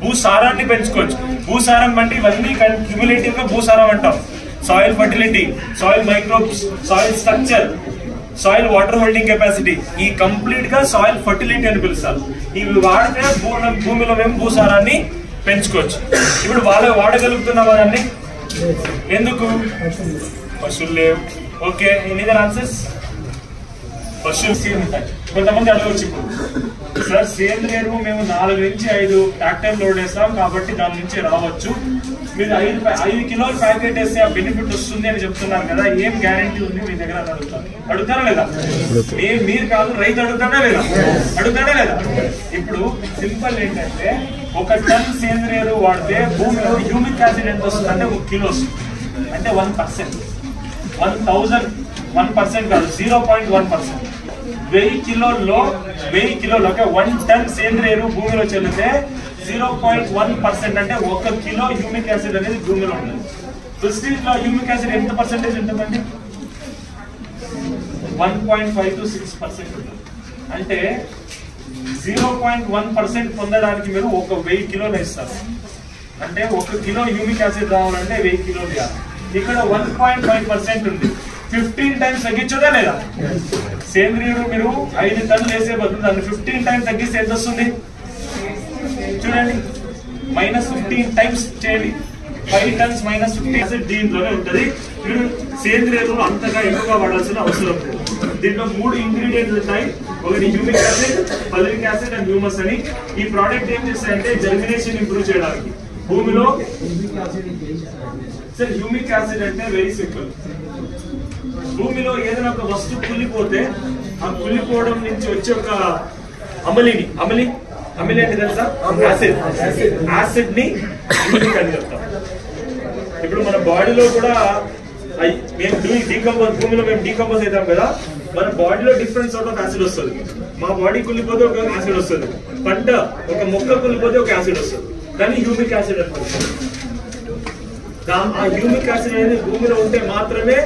భూసారాన్ని పెంచుకోవచ్చు. భూసారం అంటే ఇవన్నీ క్యుములేటివ్ గా భూసారం అంటాం. Soil fertility, soil microbes, soil structure, soil water holding capacity, ఈ కంప్లీట్ గా సాయిల్ ఫర్టిలిటీ అని పిలుస్తారు. ఇవి వాడితే భూమిలో మేము భూసారాన్ని పెంచుకోవచ్చు. ఇప్పుడు వాడగలుగుతున్న వారాన్ని ఎందుకు? పశువులు లేవు. Okay, any other answers? పశువులు ఉంటాయి. కొంతమంది అడగవచ్చు, ఇప్పుడు సార్ సేంద్రియ ఎరువు మేము 4 నుంచి 5 ట్రాక్టర్ లోడ్ వేస్తాం కాబట్టి దాని నుంచి రావచ్చు, మీరు 5 కిలోల ప్యాకెట్ వేస్తే ఆ బెనిఫిట్ వస్తుంది అని చెప్తున్నారు కదా, ఏం గ్యారంటీ ఉంది మీ దగ్గర అని అడుగుతారు. అడుగుతారా లేదా? మీరు కాదు, రైతు అడుగుతాడా లేదా? అడుగుతాడా లేదా? ఇప్పుడు సింపుల్ ఏంటంటే 1 టన్ సేంద్రియ ఎరువు వాడితే భూమిలో హ్యూమిక్ యాసిడ్ ఎంత వస్తుంది అంటే 1 కిలో వస్తుంది. అంటే 1%. 1% కాదు, 0.1%. 1000 కిలోల్లో 1 టన్ సేంద్రియ ఎరువు భూమిలో చెల్లితే 0.1% అంటే 1 కిలో హ్యూమిక్ యాసిడ్ అనేది భూమిలో ఉంటుంది. ప్రెస్టీజ్లో హ్యూమిక్ యాసిడ్ ఎంత పర్సెంటేజ్ ఉంటుందండి? 1.5 to 6% ఉంటుంది. అంటే 0.1% పొందడానికి మీరు 1000 కిలోలు ఇస్తారు. అంటే 1 కిలో హ్యూమిక్ యాసిడ్ రావాలంటే 1000 కిలోలు ఇవ్వాలి. ఇక్కడ 1.5% ఉంది. 15 టైమ్స్ తగ్గించదా లేదా? సేంద్రియుడు మీరు 5 టన్నులు వేసే బదులు దాన్ని 15 టైమ్స్ తగ్గిస్తే ఎంత వస్తుంది చూడండి. -15 టైమ్స్ చేయండి. 5 టన్స్ -15 దీంట్లోనే ఉంటుంది. మీరు సేంద్రియ ఎరువులు అంతగా ఎక్కువగా వాడాల్సిన అవసరం లేదు. దీంట్లో 3 ఇంగ్రీడియంట్స్ ఉంటాయి. ఒకటి humic acid, fulvic acid and humus అని. ఈ ప్రోడక్ట్ ఏం చేస్తాయంటే జర్మినేషన్ ఇంప్రూవ్ చేయడానికి భూమిలో. సార్ హ్యూమిక్ యాసిడ్ అంటే వెరీ సింపుల్. భూమిలో ఏదైనా ఒక వస్తువు కుళ్ళిపోతే ఆ కుళ్ళిపోవడం నుంచి వచ్చే ఒక అమలి అంటే తెలుసా? యాసిడ్ ని హ్యూమిక్ అని చెప్తాం. ఇప్పుడు మన బాడీలో కూడా మేము భూమిలో మేము డీకంపోజ్ అవుతాం కదా, మన బాడీలో డిఫరెంట్ సార్ట్ ఆఫ్ యాసిడ్ వస్తుంది. మా బాడీ కుళ్ళిపోతే ఒక యాసిడ్ వస్తుంది, ఒక మొక్క కుళ్ళిపోతే ఒక యాసిడ్ వస్తుంది. కానీ హ్యూమిక్ యాసిడ్ అనుకుంటుంది. ఆ హ్యూమిక్ యాసిడ్ అనేది భూమిలో ఉంటే మాత్రమే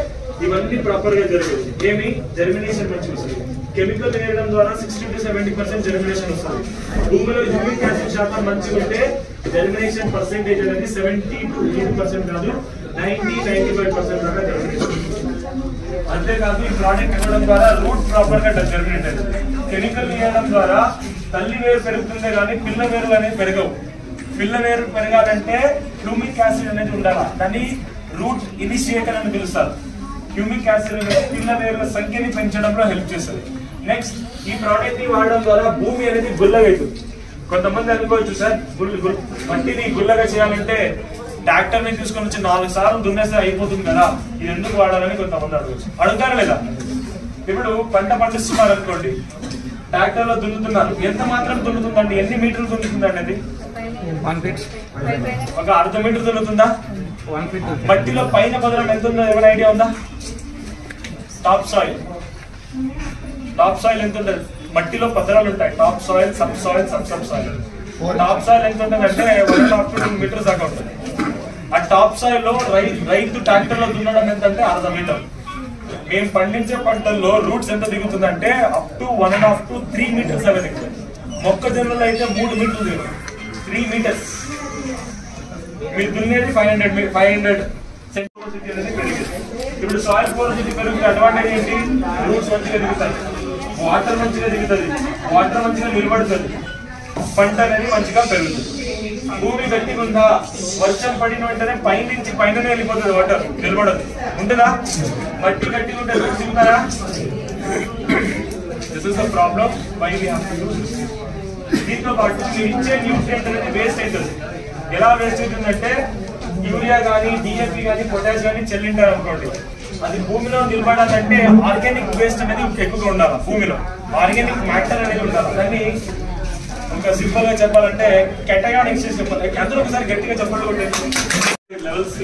ఇవన్నీ ప్రాపర్ గా జరుగుతుంది. ఏమి జర్మినేషన్ మంచిగా వస్తుంది. కెమికల్ వేయడం ద్వారా 60 to 70% జర్మినేషన్ వస్తుంది. భూమిలో హ్యూమిక్ యాసిడ్ శాతం మంచిగా ఉంటే జర్మినేషన్ పర్సెంటేజ్ అనేది 70 to 80% కాదు, 90-95% దాకా జర్మినేషన్. అంతేకాదు ఈ ప్రోడక్ట్ ఇవ్వడం ద్వారా రూట్ ప్రాపర్ గా జర్మినేట్ అవుతుంది. కెమికల్ వేయడం ద్వారా తల్లి వేరు పెరుగుతుందే కానీ పిల్ల వేరు అనేది పెరగవు. పిల్ల వేరు పెరగాలంటే హ్యూమిక్ యాసిడ్ అనేది ఉండాలి. దాన్ని రూట్ ఇనిషియేటర్ అని పిలుస్తారు. హ్యూమిక్ యాసిడ్ అనేది పిల్ల వేరుల సంఖ్యని పెంచడంలో హెల్ప్ చేస్తుంది. నెక్స్ట్, ఈ ప్రోడక్ట్ ని వాడడం ద్వారా భూమి అనేది గుల్లగా అవుతుంది. కొంతమంది అనుకోవచ్చు, సార్ మట్టిని గుల్లగా చేయాలంటే ట్రాక్టర్ ని తీసుకొని వచ్చి 4 సార్లు దున్నేస్తే అయిపోతుంది కదా, ఇది ఎందుకు వాడాలని కొంతమంది అడగచ్చు. అడుగుతారు లేదా? ఇప్పుడు పంట పండిస్తున్నారు అనుకోండి, ట్రాక్టర్ లో దున్నుతున్నారు. ఎంత మాత్రం దున్నుతుందండి? ఎన్ని మీటర్లు దున్నుతుందండి? అది 1 feet. ఒక 1/2 మీటర్ దున్నుతుందా? 1 feet. మట్టిలో పైన పదనం ఎంత ఉందో ఏమైనా ఐడియా ఉందా? టాప్ సాయిల్ ఎంత ఉంటుంది? మట్టిలో పదనాలు ఉంటాయి. Top soil, sub soil, sub soil. Top soil ఎంత ఉంటుంది అంటే 1.5 to 2 meters దాకా ఉంటుంది. ఆ టాప్ సాయిల్ లో రైతు ట్రాక్టర్ లో దున్నడం ఎంత అంటే 1/2 మీటర్. మేము పండించే పంటల్లో రూట్స్ ఎంత దిగుతుందంటే అప్ టు 1.5 to 3 meters అలా దిగుతుంది. మొక్కజొన్నలో అయితే 3 మీటర్లు దిగుతుంది. 3 meters. మీరు దున్నేది 500 సెంటీమీటర్ అనేది పెరిగింది. ఇప్పుడు సాయిల్ పోరసిటీ పెరిగితే అడ్వాంటేజ్ ఏంటి? రూట్స్ మంచిగా దిగుతాయి, వాటర్ మంచిగా దిగుతుంది, వాటర్ మంచిగా నిలబడుతుంది, పంట అనేది మంచిగా పెరుగుతుంది. భూమి గట్టిగా ఉందా? వర్షం పడిన వెంటనే పైనుంచి పైననే వెళ్ళిపోతుంది, వాటర్ నిలబడదు. ఉంటుందా? మట్టి గట్టిగా ఉంటే రూట్స్ దిగుతారా? This is the problem. Why we have to use this. దీంతో పాటు మీరు ఇచ్చే న్యూట్రియంట్ అనేది వేస్ట్ అవుతుంది. ఎలా వేస్ట్ అవుతుందంటే యూరియా కానీ, డిఏపి కానీ, పొటాష్ కానీ చెల్లింటారు అనుకోండి, అది భూమిలో నిలబడాలంటే ఆర్గానిక్ వేస్ట్ అనేది ఎక్కువగా ఉండాలి. భూమిలో ఆర్గానిక్ మ్యాటర్ అనేది ఉండాలి. దాన్ని ఇంకా సింపుల్ గా చెప్పాలంటే కెటగానిక్స్ చెప్పాలి. అందరూ ఒకసారి గట్టిగా చెప్పండి. లెవెల్స్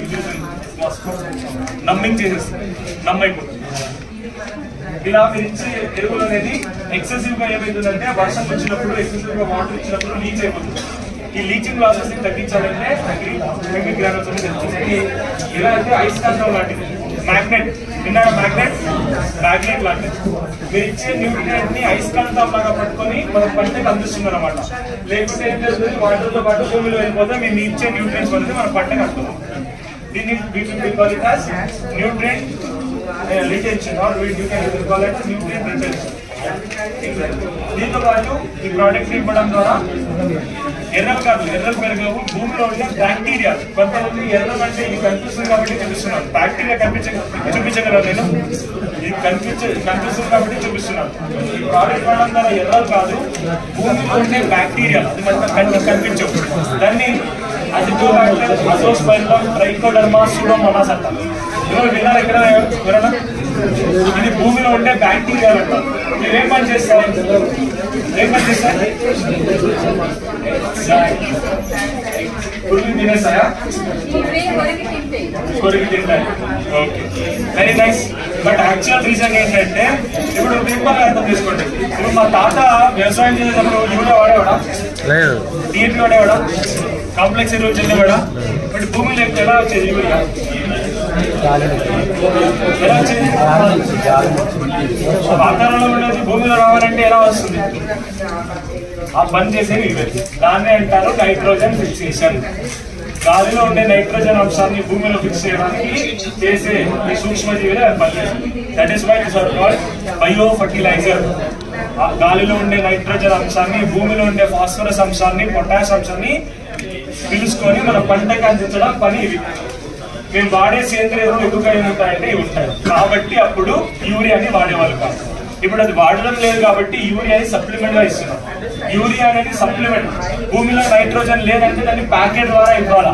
నమ్మింగ్ చేసేస్తుంది, నమ్మైపోతుంది. ఇలా మీరు ఇచ్చే ఎరువులు అనేది ఎక్సెసివ్ గా ఏమైతుందంటే వర్షం వచ్చినప్పుడు ఎక్సెసివ్ గా వాటర్ ఇచ్చినప్పుడు లీచ్ అయిపోతుంది. ఈ లీచింగ్ ప్రాసెస్ ని తగ్గించాలంటే హ్యూమిక్ గ్రానల్స్ అనేది తెలుస్తుంది. ఇలా అయితే అయస్కాంతం లాంటిది, మ్యాగ్నెట్ విన్నారా, మ్యాగ్నెట్ లాంటిది. మీరు ఇచ్చే న్యూట్రియంట్ ని అయస్కాంతం లాగా పట్టుకొని మన పంటకు అందిస్తుంది అనమాట. లేకుంటే ఏం జరుగుతుంది, వాటర్ తో పాటు భూమిలో వెళ్ళిపోతే మీరు ఇచ్చే న్యూట్రియంట్స్ అనేది మన పంటకు అందుతుంది. దీన్ని nutrient retention or you can call it nutrient retention. దీంతో పాటు ఈ ప్రోడక్ట్ ఇవ్వడం ద్వారా ఎర్రలు కాదు, ఎర్రలు పెరగవు, భూమిలో ఉండే బ్యాక్టీరియా. కొంతమంది ఎర్రలు అంటే ఇది కనిపిస్తుంది కాబట్టి చూపిస్తున్నాను, బ్యాక్టీరియా చూపించగలరు. నేను ఇది కనిపిస్తుంది కాబట్టి చూపిస్తున్నాను. ఈ ప్రోడక్ట్ ఇవ్వడం ద్వారా ఎర్రలు కాదు, భూమిలో ఉండే బ్యాక్టీరియా అది మనకు కనిపించవు. దాన్ని అజిటోబాక్టర్, అజోస్పైరిలం, ట్రైకోడర్మా, సూడోమోనాస్ అంటారు. ఎవరు విన్నారు ఎక్కడ ఎవరైనా? ఇది భూమిలో ఉండే బ్యాక్టీరియాలు అంటారు. మీరు ఏం పని చేస్తారు? పురుగు తినేస్తాయా? కొరికి తింటాయి. Okay, very nice. But actual reason ఏంటంటే ఇప్పుడు సింపుల్ అర్థం చేసుకోండి. ఇప్పుడు మా తాత వ్యవసాయం చేసేటప్పుడు యూరియా వాడేవాడా? DAP వాడేవాడా? కాంప్లెక్స్ ఎరువులు చెల్లేవాడా? బట్ భూమిలో ఎలా వచ్చేది యూరియా? ఎలా వచ్చేది? వాతావరణంలో ఉండేది భూమిలో రావాలంటే ఎలా వస్తుంది? ఆ పని చేసేవి ఇవే. దాన్ని అంటారు నైట్రోజన్ ఫిక్సేషన్. గాలిలో ఉండే నైట్రోజన్ అంశాన్ని భూమిలో ఫిక్స్ చేయడానికి చేసే ఈ సూక్ష్మజీవిలే పనిచేస్తుంది. That is why it's called bio fertiliser. గాలిలో ఉండే నైట్రోజన్ అంశాన్ని, భూమిలో ఉండే ఫాస్ఫరస్ అంశాన్ని, పొటాష్ అంశాన్ని పిలుచుకొని మన పంటకు అందించడం పని ఇవి. మేము వాడే సేంద్రియ ఎరువులు ఎక్కువగా ఏముంటాయంటే ఇవి ఉంటాయి. కాబట్టి అప్పుడు యూరియాని వాడేవాళ్ళు కాదు. ఇప్పుడు అది వాడడం లేదు కాబట్టి యూరియాని సప్లిమెంట్ గా ఇస్తున్నాం. యూరియా అనేది సప్లిమెంట్. భూమిలో నైట్రోజన్ లేదంటే దాన్ని ప్యాకెట్ ద్వారా ఇవ్వాలా.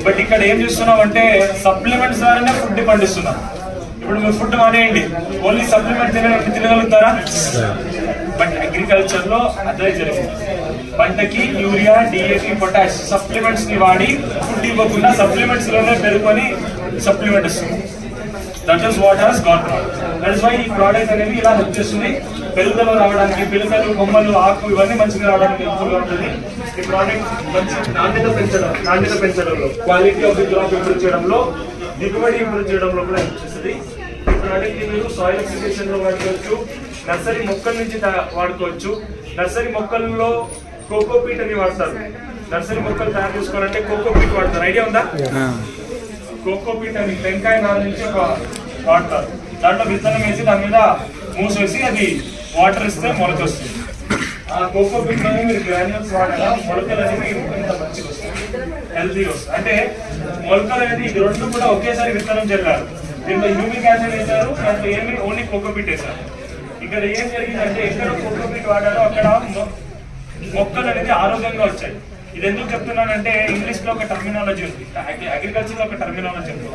బట్ ఇక్కడ ఏం చేస్తున్నాం అంటే సప్లిమెంట్స్ ద్వారానే ఫుడ్ పండిస్తున్నాం. ఇప్పుడు మీరు ఫుడ్ మానేయండి, ఓన్లీ సప్లిమెంట్ తినగలుగుతారా? బట్ అగ్రికల్చర్ లో అదే జరిగింది. పంటకి యూరియా, DAP, పొటాష్ సప్లిమెంట్స్ ని వాడి ఫుడ్ ఇవ్వకుండా సప్లిమెంట్స్ లోనే పెరుగుకొని సప్లిమెంట్ ఇస్తుంది. That is what has got wrong. That is why ఈ ప్రోడక్ట్ అనేది ఇలా హెల్ప్ చేస్తుంది. పెరుగుదల రావడానికి, పిలకలు, కొమ్మలు, ఆకు ఇవన్నీ మంచిగా రావడానికి హెల్ప్ఫుల్ ఉంటుంది. ఈ ప్రోడక్ట్ మంచి నాణ్యత పెంచడంలో, quality of the crop improve చేయడంలో, దిగుబడి ఇంప్రూవ్ చేయడంలో కూడా హెల్ప్ చేస్తుంది. ఈ ప్రోడక్ట్ ని మీరు సాయిల్ అప్లికేషన్ లో వాడుకోవచ్చు, నర్సరీ మొక్కల నుంచి వాడుకోవచ్చు. నర్సరీ మొక్కల్లో కోకోపీట్ అని వాడతారు. నర్సరీ మొక్కలు తయారు చేసుకోవాలంటే కోకోపీట్ వాడతారు. ఐడియా ఉందా? కోకోపీట్ అని టెంకాయ నార నుంచి వాడతారు. దాంట్లో విత్తనం వేసి దాని మీద మూసేసి అది వాటర్ ఇస్తే మొలక వస్తుంది. ఆ కోకోపీట్ లోనే మీరు గ్రాన్యూల్స్ వాడాలా, మొలకలు అనేవి ఇంత మంచిగా వస్తాయి, హెల్తీగా వస్తాయి. అంటే మొలకలు అనేది ఇది రెండు కూడా ఒకేసారి విత్తనం చల్లారు. దీంట్లో హ్యూమిక్ యాసిడ్ వేశారు, దాంట్లో ఏమి ఓన్లీ కోకోపీట్ వేశారు. ఇక్కడ ఏం జరిగిందంటే ఎక్కడ కోకోపీట్ వాడారో అక్కడ మొక్కలు అనేది ఆరోగ్యంగా వచ్చాయి. ఇది ఎందుకు చెప్తున్నానంటే ఇంగ్లీష్ లో ఒక టర్మినాలజీ ఉంది, అగ్రికల్చర్ లో ఒక టర్మినాలజీ ఉంది.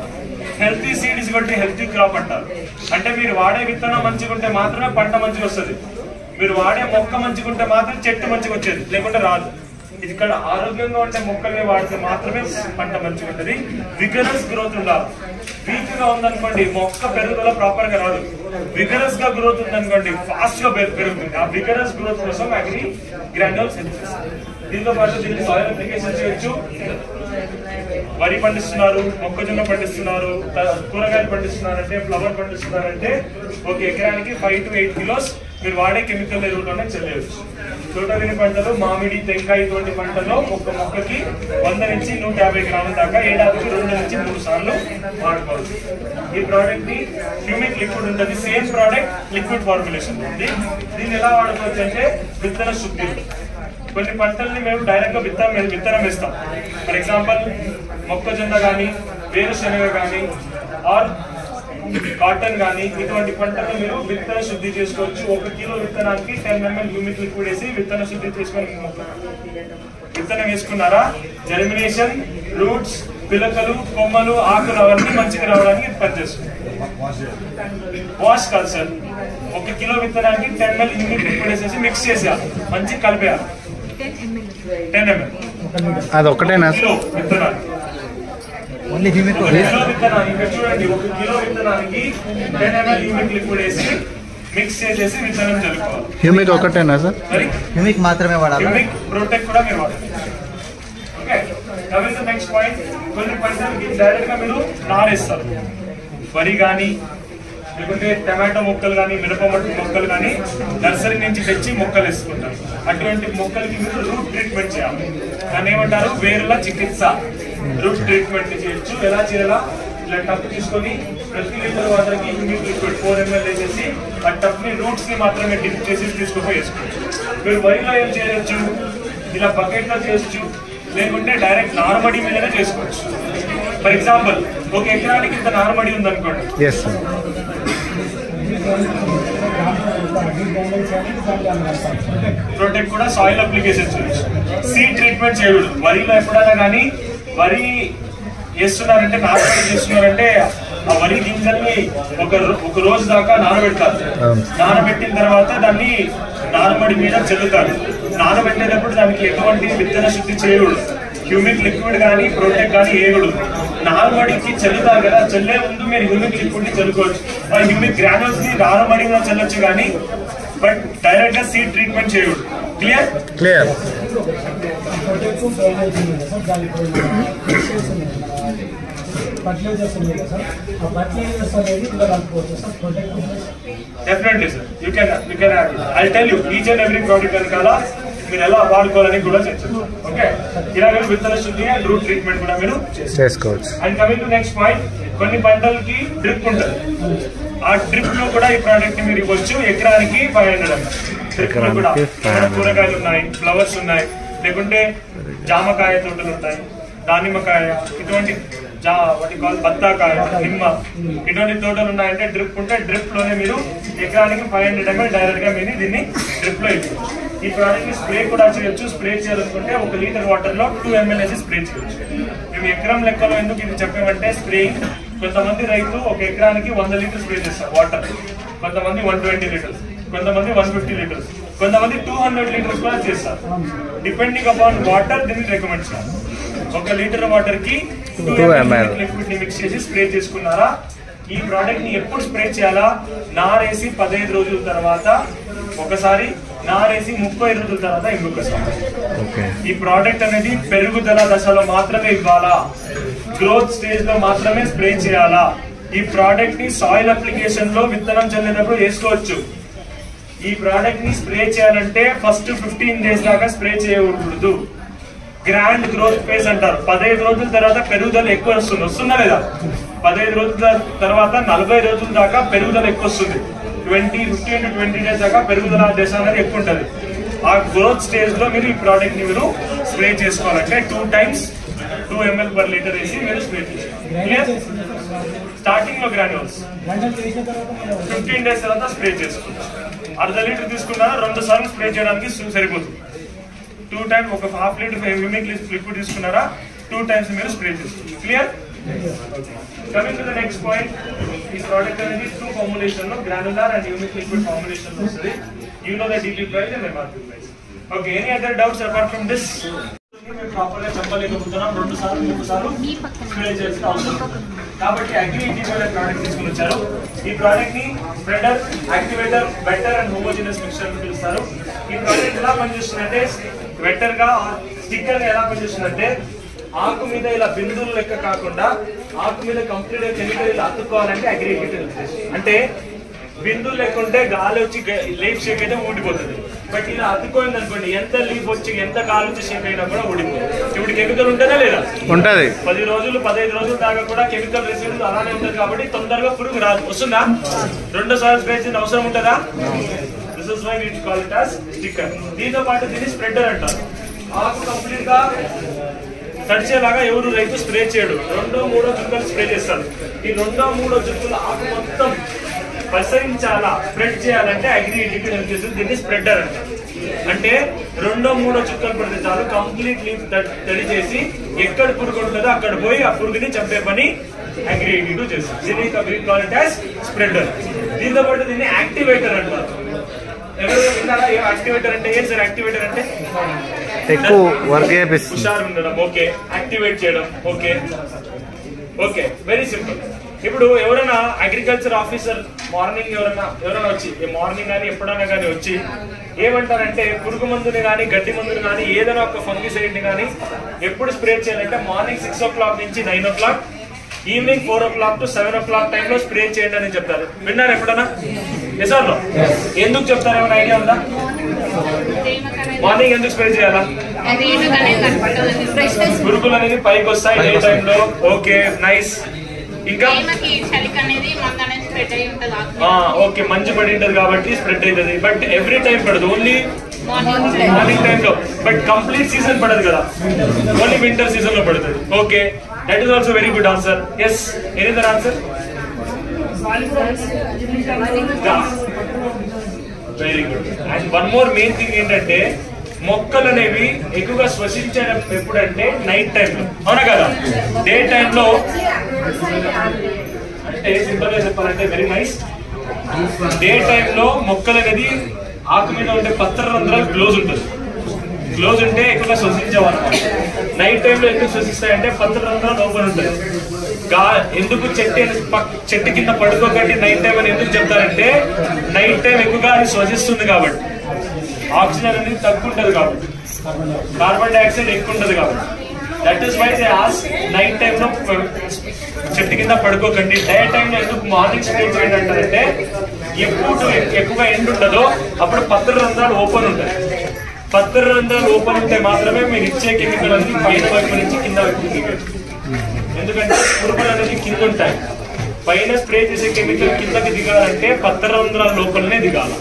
హెల్తీ సీడ్ ఇస్ గొట్టి హెల్తీ క్రాప్ అంటారు. అంటే మీరు వాడే విత్తనం మంచిగా ఉంటే మాత్రమే పంట మంచిగా వస్తుంది. మీరు వాడే మొక్క మంచిగా ఉంటే మాత్రం చెట్టు మంచిగా వచ్చేది, లేకుంటే రాదు. ఇది ఇక్కడ ఆరోగ్యంగా ఉండే మొక్కల్ని వాడితే మాత్రమే పంట మంచిగా ఉంటుంది. విగరస్ గ్రోత్ ఉండాలి. వీక్ గా ఉందనుకోండి మొక్క పెరుగుదల ప్రాపర్ గా రాదు. విగరస్ గా గ్రోత్ ఉందనుకోండి ఫాస్ట్ గా పెరుగుతుంది. ఆ విగరస్ గ్రోత్ కోసం అగ్రి గ్రాన్యూల్స్ హెల్ప్ చేస్తుంది. దీంతో పాటు దీన్ని సాయిల్ అప్లికేషన్ చేయొచ్చు. వరి పండిస్తున్నారు, మొక్కజొన్న పండిస్తున్నారు, కూరగాయలు పండిస్తున్నారంటే, ఫ్లవర్ పండిస్తున్నారంటే ఒక ఎకరానికి 5 to 8 kilos మీరు వాడే కెమికల్ ఎరువులోనే చెల్లేయచ్చు. తోటగిరి పంటలు, మామిడి, టెంకాయ ఇటువంటి పంటల్లో ఒక మొక్కకి 100 నుంచి 150 గ్రాముల దాకా ఏడాదికి 2 నుంచి 3 సార్లు వాడుకోవచ్చు. ఈ ప్రోడక్ట్ ని హ్యూమిక్ లిక్విడ్ ఉంటుంది. సేమ్ ప్రోడక్ట్ లిక్విడ్ ఫార్ములేషన్ ఉంది. దీన్ని ఎలా వాడుకోవచ్చు అంటే విత్తన శుద్ధి. కొన్ని పంటల్ని మేము డైరెక్ట్ గా విత్తనం వేస్తాం. ఫర్ ఎగ్జాంపుల్ మొక్కజొన్న కానీ, వేరుశనగ కానీ, ఆర్ కాటన్ కానీ ఇటువంటి పంటలు మీరు విత్తన శుద్ధి చేసుకోవచ్చు. 1 కిలో విత్తనానికి 10 ml హ్యూమిక్ లిక్విడ్ వేసి విత్తన శుద్ధి చేసుకొని విత్తనం వేసుకున్నారా, జర్మినేషన్, రూట్స్, పిలకలు, కొమ్మలు, ఆకులు అవన్నీ మంచిగా రావడానికి పనిచేస్తుంది. వాష్ కాదు సార్, 1 కిలో విత్తనానికి 10 ml హ్యూమిక్ లిక్విడ్ వేసేసి మిక్స్ చేసేయాలి, మంచిగా కలిపేయాలి. 10 ml అది ఒకటేనా విత్తనానికి? ఓన్లీ హ్యూమిక్ కిలో విత్తనానికి చూడండి, 1 కిలో విత్తనానికి 10 ml హ్యూమిక్ లిక్విడ్ వేసి మిక్స్ చేసేసి విత్తనం చల్లుకోవాలి. హ్యూమిక్ ఒకటేనా సార్? మరి హ్యూమిక్ మాత్రమే వాడాలి. హ్యూమిక్ ప్రోటెక్ట్ కూడా మీరు వాడాలి. Okay, coming to next point. కొన్ని పంటలకి డైరెక్ట్ గా మీరు నారేస్తారు. వరి కానీ లేకుంటే టమాటో మొక్కలు కానీ మిరప మొక్కలు కానీ నర్సరీ నుంచి తెచ్చి మొక్కలు వేసుకుంటారు. అటువంటి మొక్కలకి మీరు రూట్ ట్రీట్మెంట్ చేయాలి. దాన్ని ఏమంటారు? వేరుల చికిత్స. రూట్ ట్రీట్మెంట్ చేయొచ్చు. ఎలా చేయాలా? ఇలా టప్ తీసుకొని ప్రతి లీటర్ వాటర్కి హ్యూమిక్ లిక్విడ్ 4 ml వేసేసి ఆ టప్ ని రూట్స్ ని మాత్రమే డిప్ చేసి తీసుకుపోయి వేసుకోవచ్చు. మీరు వరిలో ఏం చేయొచ్చు? ఇలా బకెట్ లో చేయొచ్చు, లేకుంటే డైరెక్ట్ నార్మడి మీదనే చేసుకోవచ్చు. ఫర్ ఎగ్జాంపుల్, ఒక ఎకరానికి ఇంత నార్మడి ఉందనుకోండి. ప్రొటెక్ట్ కూడా సాయిల్ అప్లికేషన్ చేయొచ్చు. సీడ్ ట్రీట్మెంట్ చేయకూడదు. వరిలో ఎప్పుడైనా కానీ వరి చేస్తున్నారంటే, నార్మడి చేస్తున్నారంటే ఆ వరి గింజల్ని ఒక రోజు దాకా నానబెడతారు. నానబెట్టిన తర్వాత దాన్ని నానబడి మీద చల్లుతారు. నానబెట్టేటప్పుడు దానికి ఎటువంటి విత్తన శుద్ధి చేయకూడదు. హ్యూమిక్ లిక్విడ్ కానీ ప్రొటెక్ట్ కానీ వేయకూడదు. నానబడికి చల్లుతారు కదా, చల్లే ముందు మీరు హ్యూమిక్ లిక్విడ్ ని చల్లుకోవచ్చు. ఆ హ్యూమిక్ గ్రానుల్స్ ని నానబడిగా చల్లొచ్చు కానీ బట్ డైరెక్ట్ గా సీడ్ ట్రీట్మెంట్ చేయకూడదు. Clear? Clear. Definitely sir, you can add. I'll tell you each and every product వెనకాల మీరు ఎలా వాడుకోవాలని కూడా చెప్తాను. ఓకే, ఇలా మీరు విత్తన శుద్ధి అండ్ రూట్ ట్రీట్మెంట్ కూడా మీరు చేసుకోవచ్చు. And coming to next point, కొన్ని పంటలకి డ్రిప్ ఉంటుంది. ఆ డ్రిప్ లో కూడా ఈ ప్రోడక్ట్ ని మీరు ఇవ్వచ్చు. ఎకరానికి 500 డ్రిప్ లో కూడా కూరగాయలు ఉన్నాయి, ఫ్లవర్స్ ఉన్నాయి, లేకుంటే జామకాయ తోటలు ఉంటాయి, దానిమ్మకాయ, ఇటువంటి వాటి కాల్ బత్తాకాయ, నిమ్మ, ఇటువంటి తోటలు ఉన్నాయంటే డ్రిప్ ఉంటే డ్రిప్ లోనే మీరు ఎకరానికి 500 ml డైరెక్ట్ గా మీరు దీన్ని డ్రిప్ లో ఇవ్వచ్చు. ఈ ప్రోడక్ట్ ని స్ప్రే కూడా చేయొచ్చు. స్ప్రే చేయాలనుకుంటే 1 లీటర్ వాటర్ లో 2 ml వేసి స్ప్రే చేయొచ్చు. మేము ఎకరం లెక్కలో ఎందుకు ఇది చెప్పామంటే, స్ప్రేయింగ్ కొంతమంది రైతు ఒక ఎకరానికి 100 లీటర్ స్ప్రే చేస్తారు వాటర్, కొంతమంది 120 లీటర్స్, కొంతమంది 150 లీటర్స్, కొంతమంది 200 లీటర్స్ కూడా చేస్తారు. డిపెండింగ్ అపాన్ వాటర్ దీన్ని రికమెండ్ చేయాలి. 1 లీటర్ వాటర్ కి 2 ml లిక్విడ్ ని మిక్స్ చేసి స్ప్రే చేసుకున్నారా? ఈ ప్రోడక్ట్ ని ఎప్పుడు స్ప్రే చేయాలా? నారేసి 15 రోజుల తర్వాత ఒకసారి, నారేసి 30 రోజుల తర్వాత ఇంకొకసారి. ఈ ప్రోడక్ట్ అనేది పెరుగుదల దశలో మాత్రమే ఇవ్వాలా, గ్రోత్ స్టేజ్ లో మాత్రమే స్ప్రే చేయాలా? ఈ ప్రోడక్ట్ ని సాయిల్ అప్లికేషన్ లో విత్తనం చల్లేటప్పుడు వేసుకోవచ్చు. ఈ ప్రోడక్ట్ ని స్ప్రే చేయాలంటే ఫస్ట్ 15 days దాకా స్ప్రే చేయకూడదు. గ్రాండ్ గ్రోత్ ఫేజ్ అంటారు. 15 రోజుల తర్వాత పెరుగుదల ఎక్కువ వస్తుందా లేదా? 15 రోజుల తర్వాత 40 రోజుల దాకా పెరుగుదల ఎక్కువ వస్తుంది. 15 to 20 days దాకా పెరుగుదల దశ అనేది ఎక్కువ ఉంటుంది. ఆ గ్రోత్ స్టేజ్ లో మీరు ఈ ప్రోడక్ట్ ని మీరు స్ప్రే చేసుకోవాలంటే 2 times 2 ml per liter వేసి మీరు స్ప్రే చేసుకోవాలి. స్టార్టింగ్ లో గ్రాన్యూల్స్ 15 days తర్వాత స్ప్రే చేసుకోవచ్చు. 1/2 లీటర్ తీసుకున్నా 2 సార్లు స్ప్రే చేయడానికి సరిపోతుంది. 2 times ఒక 1/2 లీటర్ హ్యూమిక్ లిక్విడ్ తీసుకున్నారా 2 times మీరు స్ప్రే చేసుకోవచ్చు. Clear? Coming to the next point, ఈ ప్రోడక్ట్ అనేది 2 ఫార్ములేషన్ లో, granular and humic liquid formulation లో వస్తుంది. You know the DP price and MRP price. Okay, any other doubts apart from this? మేము proper గా చెప్పలేకపోతున్నాం. 2 సార్లు 3 సార్లు స్ప్రే చేయాల్సిన అవసరం. కాబట్టి యాక్టివేటివ్ ప్రోడక్ట్ తీసుకుని వచ్చారు. ఈ ప్రోడక్ట్ ని spreader, activator, wetter and homogeneous mixture అని పిలుస్తారు. ఈ ప్రోడక్ట్ ఎలా పనిచేస్తుందంటే, వెటర్ గా స్టిక్కర్ గా ఎలా పనిచేస్తుందంటే, ఆకు మీద ఇలా బిందువులు లెక్క కాకుండా ఆకు మీద కంప్లీట్ గా కెమికల్ ఇలా అతుక్కోవాలంటే అగ్రిగేటెడ్ అంటే బిందువులు లేకుంటే గాలి వచ్చి లీఫ్ షేక్ అయితే ఊడిపోతుంది. బట్ ఇలా అతుక్కోయింది అనుకోండి, ఎంత లీఫ్ వచ్చి ఎంత గాలి వచ్చి షేక్ అయినా కూడా ఊడిపోతుంది. ఇప్పుడు కెమికల్ ఉంటుందా లేదా? ఉంటుంది. 10 రోజులు 15 రోజుల దాకా కూడా కెమికల్ రెసిడ్యూస్ అలానే ఉంటుంది. కాబట్టి తొందరగా పురుగు రాదు. వస్తుందా? 2 సార్లు స్ప్రే చేసిన అవసరం ఉంటుందా? This is why we call it as sticker. దీంతో పాటు దీన్ని స్ప్రెడర్ అంటారు. ఆకు కంప్లీట్ గా తడిచేలాగా ఎవరు రైతు స్ప్రే చేయడు. 2-3 చుక్కలు స్ప్రే చేస్తారు. ఈ 2-3 చుక్కలు ఆకు మొత్తం ప్రసరించాలా, స్ప్రెడ్ చేయాలంటే అగ్రిగేటెడ్ హెల్ప్ చేస్తుంది. దీన్ని స్ప్రెడర్ అంటారు. అంటే 2-3 చుక్కలు పడితే చాలు కంప్లీట్ లీఫ్ తడి చేసి ఎక్కడ పురుగు ఉంటుందో అక్కడ పోయి ఆ పురుగుని చంపే పని అగ్రిగేటెడ్ చేస్తుంది. దీన్ని కాల్ ఇట్ as స్ప్రెడర్. దీంతో పాటు దీన్ని యాక్టివేటర్ అంటారు. ఎవరు విన్నారా? యాక్టివేటర్ అంటే ఏం సార్? యాక్టివేటర్ అంటే ఎక్కువ వర్క్ చేపిస్తుంది, హుషారు ఉండడం. ఓకే, యాక్టివేట్ చేయడం. Okay okay, very simple. ఇప్పుడు ఎవరైనా అగ్రికల్చర్ ఆఫీసర్ మార్నింగ్ ఎవరైనా వచ్చి మార్నింగ్ కానీ ఎప్పుడైనా కానీ వచ్చి ఏమంటారంటే పురుగు మందుని కానీ గడ్డి మందుని కానీ ఏదైనా ఒక ఫంగిసైడ్ ని కానీ ఎప్పుడు స్ప్రే చేయాలంటే మార్నింగ్ 6 o'clock నుంచి 9 o'clock, evening 4 o'clock to 7 o'clock టైంలో స్ప్రే చేయండి అని చెప్తారు. విన్నారు ఎప్పుడన్నా? ఎసార్లో ఎందుకు చెప్తారు? ఏమైనా ఐడియా ఉందా? మార్నింగ్ ఎందుకు స్ప్రే చేయాలా? పురుగులు అనేది పైకి వస్తాయి డే టైంలో. Okay, nice. ఇంకా ఓకే, మంచి పడి ఉంటది కాబట్టి స్ప్రెడ్ అవుతుంది. బట్ ఎవ్రీ టైం పడదు, ఓన్లీ మార్నింగ్ టైంలో. బట్ కంప్లీట్ సీజన్ పడదు కదా, ఓన్లీ వింటర్ సీజన్ లో పడుతుంది. Okay, that is also very good answer. Yes, any other answer? Very good. And one more main thing ఏంటంటే మొక్కలు అనేవి ఎక్కువగా శ్వసించడం ఎప్పుడంటే నైట్ టైంలో, అవునా కదా? డే టైంలో అంటే సింపుల్ గా చెప్పాలంటే వెరీ నైస్. డే టైంలో మొక్కలు అనేది ఆకు మీద ఉండే పత్ర రంధ్రాలు క్లోజ్ ఉంటుంది. క్లోజ్ ఉంటే ఎక్కువగా శ్వసించేవారు. నైట్ టైంలో ఎందుకు శ్వసిస్తాయంటే పత్ర రంధ్రాలు ఓపెన్ ఉంటుంది. ఎందుకు చెట్టు కింద పడుకోకండి నైట్ టైం అని ఎందుకు చెప్తారంటే నైట్ టైం ఎక్కువగా అది శ్వసిస్తుంది కాబట్టి, ఆక్సిజన్ అనేది తక్కువ ఉంటుంది కాబట్టి, కార్బన్ డైఆక్సైడ్ ఎక్కువ ఉంటుంది కాబట్టి. That is why they as night టైంలో చెట్టు కింద పడుకోకండి. డే టైంలో ఎందుకు మార్నింగ్ స్ప్రే చేయండి అంటారంటే ఎప్పుడు ఎక్కువగా ఎండ్ ఉండదో అప్పుడు పత్ర రంధ్రాలు ఓపెన్ ఉంటాయి. పత్ర రంధ్రాలు ఓపెన్ ఉంటే మాత్రమే మీరు ఇచ్చే కెమికల్ అనేది పైన వైపు నుంచి కింద వైపు దిగాలి. ఎందుకంటే పురుగులు అనేది కింద ఉంటాయి. పైన స్ప్రే చేసే కెమికల్ కిందకి దిగాలంటే పత్ర రంధ్రాల లోపలనే దిగాలి.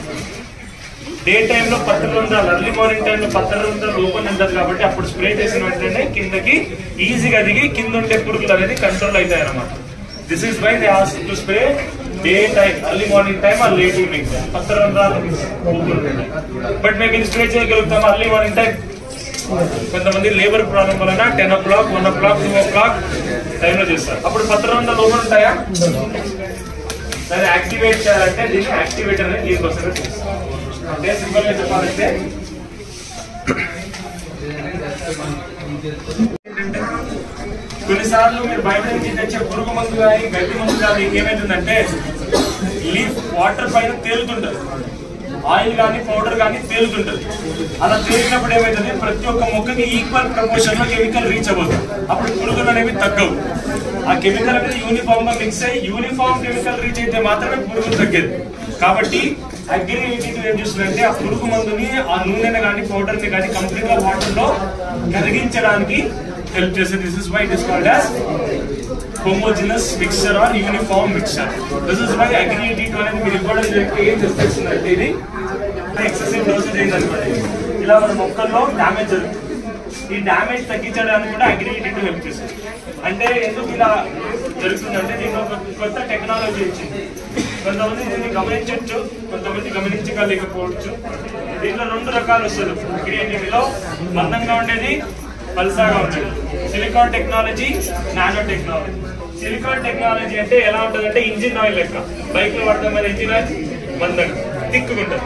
డే టైంలో పత్ర రంధ్రాలు, ఎర్లీ మార్నింగ్ టైంలో పత్ర రంధ్రాలు ఓపెన్ ఉంటుంది కాబట్టి అప్పుడు స్ప్రే చేసిన వెంటనే కిందకి ఈజీగా దిగి కింద ఉండే పురుగులు అనేది కంట్రోల్ అవుతాయి అన్నమాట. This is why they ask to spray day time, early morning time or late evening time. పత్ర రంధ్రాలు ఓపెన్ ఉంటాయి. బట్ మేము ఇది స్ప్రే చేయగలుగుతాం ఎర్లీ మార్నింగ్ టైం. కొంతమంది లేబర్ ప్రాబ్లం వలన 10 o'clock, 1 o'clock, 2 o'clock టైంలో చేస్తారు. అప్పుడు పత్ర రంధ్రాలు ఓపెన్ ఉంటాయా? దాన్ని యాక్టివేట్ చేయాలంటే దీన్ని యాక్టివేటర్ అనేది దీనికోసమే చేస్తారు. అంటే సింపుల్ గా చెప్పాలంటే కొన్నిసార్లు మీరు బయట నుంచి తెచ్చే పురుగు మందు కానీ గడ్డి మందు కానీ ఏమైతుందంటే లీఫ్ వాటర్ పైన తేలుతుంటది, ఆయిల్ కానీ పౌడర్ కానీ తేలుతుంటది. అలా తేలినప్పుడు ఏమైతుంది, ప్రతి ఒక్క మొక్కకి ఈక్వల్ ప్రపోర్షన్ లో కెమికల్ రీచ్ అవ్వదు. అప్పుడు పురుగులు అనేవి తగ్గవు. ఆ కెమికల్ అనేది యూనిఫామ్ గా మిక్స్ అయ్యి యూనిఫామ్ కెమికల్ రీచ్ అయితే మాత్రమే పురుగులు తగ్గేది. కాబట్టి అగ్రి ఏం చేస్తుందంటే ఆ పురుగు మందుని, ఆ నూనెని కానీ పౌడర్ ని కానీ కంప్లీట్ గా వాటర్ లో కరిగించడానికి హెల్ప్ చేస్తుంది. This is why it is called as homogeneous mixture or uniform mixture. This is why Agri-AT2 అనేది మీరు ఇవ్వడం జరిగితే ఏం చేస్తుందంటే ఇది ఎక్సెసివ్ డోసేజ్ అయిందనమాట. ఇలా మన మొక్కల్లో డ్యామేజ్ జరుగుతుంది. ఈ డ్యామేజ్ తగ్గించడానికి కూడా Agri-AT2 హెల్ప్ చేస్తుంది. అంటే ఎందుకు ఇలా జరుగుతుందంటే దీంట్లో ఒక కొత్త టెక్నాలజీ వచ్చింది. కొంతమంది దీన్ని గమనించవచ్చు, కొంతమంది గమనించగలేకపోవచ్చు. దీంట్లో 2 రకాలు వస్తుంది. Agri-AT2లో మందంగా ఉండేది, పల్సాగా ఉండేది. Silicon technology, nano technology. Silicon technology అంటే ఎలా ఉంటుంది అంటే ఇంజిన్ ఆయిల్ లెక్క. బైక్ లో వాడతాం కదా ఇంజిన్ ఆయిల్, మందంగా థిక్గా ఉంటుంది.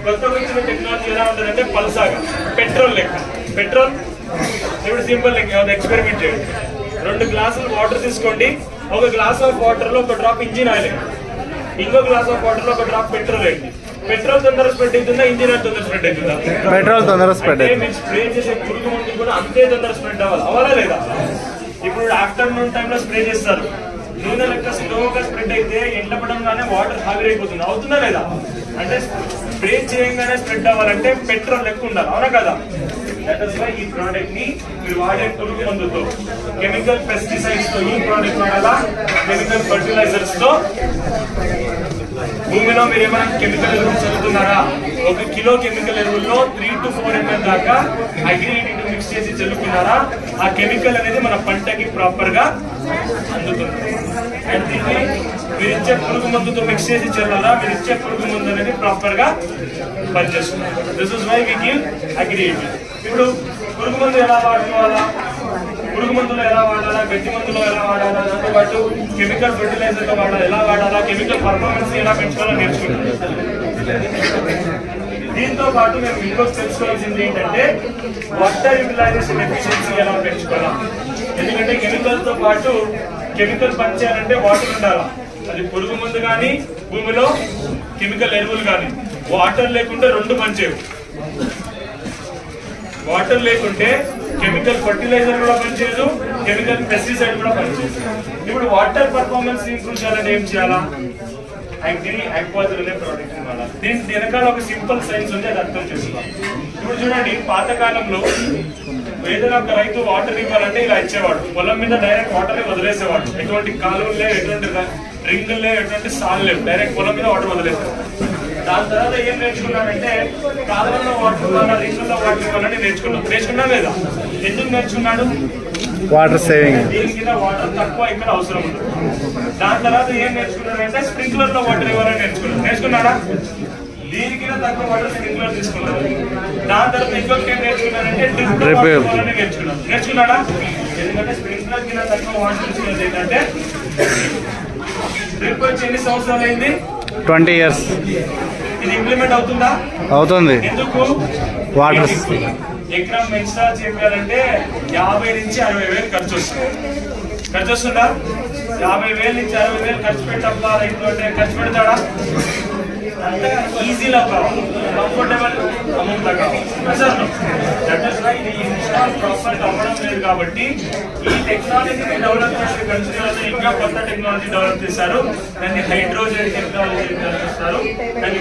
కొత్తగా వచ్చిన టెక్నాలజీ ఎలా ఉంటుంది అంటే పల్సాగా, పెట్రోల్ లెక్క. పెట్రోల్ ఇప్పుడు సింపుల్ లెక్క ఎక్స్పెరిమెంట్ చేయండి. 2 గ్లాసులు వాటర్ తీసుకోండి. ఒక గ్లాస్ ఆఫ్ వాటర్ లో ఒక డ్రాప్ ఇంజిన్ ఆయిల్ వేయండి, ఇంకో గ్లాస్ ఆఫ్ వాటర్ లో ఒక డ్రాప్ పెట్రోల్ వేయండి. పెట్రోల్ తొందర స్ప్రెడ్ అవుతుందా, ఇంజిన్ ఆయిల్ తొందర స్ప్రెడ్ అవుతుందా? పెట్రోల్ తొందర స్ప్రెడ్ అవుతుంది. మీరు స్ప్రే చేసే పురుగు మందు కూడా అంతే తొందర స్ప్రెడ్ అవ్వాలా లేదా? ఇప్పుడు ఆఫ్టర్నూన్ టైంలో స్ప్రే చేస్తారు, నూనె లెక్క స్లోగా స్ప్రెడ్ అయితే ఎండపడంగానే వాటర్ ఆవిరైపోతుంది, అవుతుందా లేదా? అంటే స్ప్రే చేయంగానే స్ప్రెడ్ అవ్వాలంటే పెట్రోల్ లెక్క ఉండాలి, అవునా కదా? దట్ ఇస్ వై ఈ ప్రోడక్ట్ ని మీరు వాడే పురుగు మందుతో, కెమికల్ పెస్టిసైడ్స్ తో, ఈ ప్రోడక్ట్ వాడాలా కెమికల్ ఫర్టిలైజర్స్ తో. భూమిలో మీరు ఏమైనా కెమికల్ ఎరువులు చల్లుతున్నారా? 1 కిలో కెమికల్ ఎరువుల్లో 3 to 4 ml దాకా Agri-AT2 మిక్స్ చేసి చల్లుకున్నారా? ఆ కెమికల్ అనేది మన పంటకి ప్రాపర్ గా అందుతుంది. అండ్ దీన్ని మీరు ఇచ్చే పురుగు మందుతో మిక్స్ చేసి చల్లాలా? మీరు ఇచ్చే పురుగు మందు అనేది ప్రాపర్ గా పనిచేస్తుంది. This is why we give Agri-AT2. ఇప్పుడు పురుగు మందు ఎలా వాడుకోవాలా, పురుగు మందులు ఎలా వాడాలా, గడ్డి మందులు ఎలా వాడాలా, దాంతో పాటు కెమికల్ ఫర్టిలైజర్ ఎలా వాడాలా, కెమికల్ పర్ఫార్మెన్స్ ఎలా పెంచుకోవాలో నేర్చుకుంటాం. దీంతో పాటు మేము ఇంకొక తెలుసుకోవాల్సింది ఏంటంటే వాటర్ యూటిలైజేషన్ ఎఫిషియన్సీ ఎలా పెంచుకోవాలా. ఎందుకంటే కెమికల్ తో పాటు కెమికల్ పనిచేయాలంటే వాటర్ ఉండాలా. అది పురుగు మందు కానీ భూమిలో కెమికల్ ఎరువులు కానీ వాటర్ లేకుంటే రెండు పనిచేయవు. వాటర్ లేకుంటే కెమికల్ ఫర్టిలైజర్ కూడా పనిచేయదు, కెమికల్ పెస్టిసైడ్ కూడా పనిచేయదు. ఇప్పుడు వాటర్ పర్ఫార్మెన్స్ ఇంప్రూవ్ చేయాలంటే ఏం చేయాలా? అక్వాజల్ అనే ప్రోడక్ట్ ఇవ్వాలా. దీని వెనకాల ఒక సింపుల్ సైన్స్ ఉంది, అది అర్థం చేసుకోవాలి. ఇప్పుడు చూడండి, పాతకాలంలో ఏదైనా ఒక రైతు వాటర్ ఇవ్వాలంటే ఇలా ఇచ్చేవాడు. పొలం మీద డైరెక్ట్ వాటర్ వదిలేసేవాడు. ఎటువంటి కాలువలు లేవు, ఎటువంటి రింగులు లేవు, ఎటువంటి సాల్ లేవు, డైరెక్ట్ పొలం మీద వాటర్ వదిలేసేవాడు. దాని తర్వాత ఏం నేర్చుకున్నాడంటే కాలువల్లో వాటర్ ఇవ్వాలా, రింగుల్లో వాటర్ ఇవ్వాలని నేర్చుకున్నా లేదా? ఎందుకు నేర్చుకున్నాడు? Water saving. దీని కింద వాటర్ తక్కువ ఇక్కడ అవసరం ఉంటుంది. దాని తర్వాత ఏం నేర్చుకున్నాడంటే స్ప్రింక్లర్ లో వాటర్ ఇవ్వాలని నేర్చుకున్నాడా? దీని కింద తక్కువ వాటర్ స్ప్రింక్లర్ తీసుకున్నాడు. దాని తర్వాత ఇంకొకటి ఏం నేర్చుకున్నాడంటే డ్రిప్ ఇవ్వాలని నేర్చుకున్నాడా? ఎందుకంటే స్ప్రింక్లర్ కింద తక్కువ వాటర్ తీసుకున్నది ఏంటంటే డ్రిప్ వచ్చి ఎన్ని సంవత్సరాలు అయింది? 20 years. ఇది ఇంప్లిమెంట్ అవుతుందా? అవుతుంది. ఎందుకు? వాటర్ ఎకరం ఎక్స్ట్రా చేయాలంటే 50 నుంచి 60,000 ఖర్చు వస్తుంది. ఖర్చు వస్తుందా? 50,000 నుంచి 60,000 ఖర్చు పెట్టబ్బా రైతు అంటే ఖర్చు పెడతాడా? అంటే ఈజీలా కావాలి, కంఫర్టబుల్ అమౌంట్ లా కావాలి. ఇది ఇన్స్టాల్ ప్రాపర్ అవ్వడం లేదు కాబట్టి ఈ టెక్నాలజీని డెవలప్ చేసే కంట్రీలలో ఇంకా కొత్త టెక్నాలజీ డెవలప్ చేశారు. దాన్ని హైడ్రోజన్ టెక్నాలజీ చేస్తారు. దాన్ని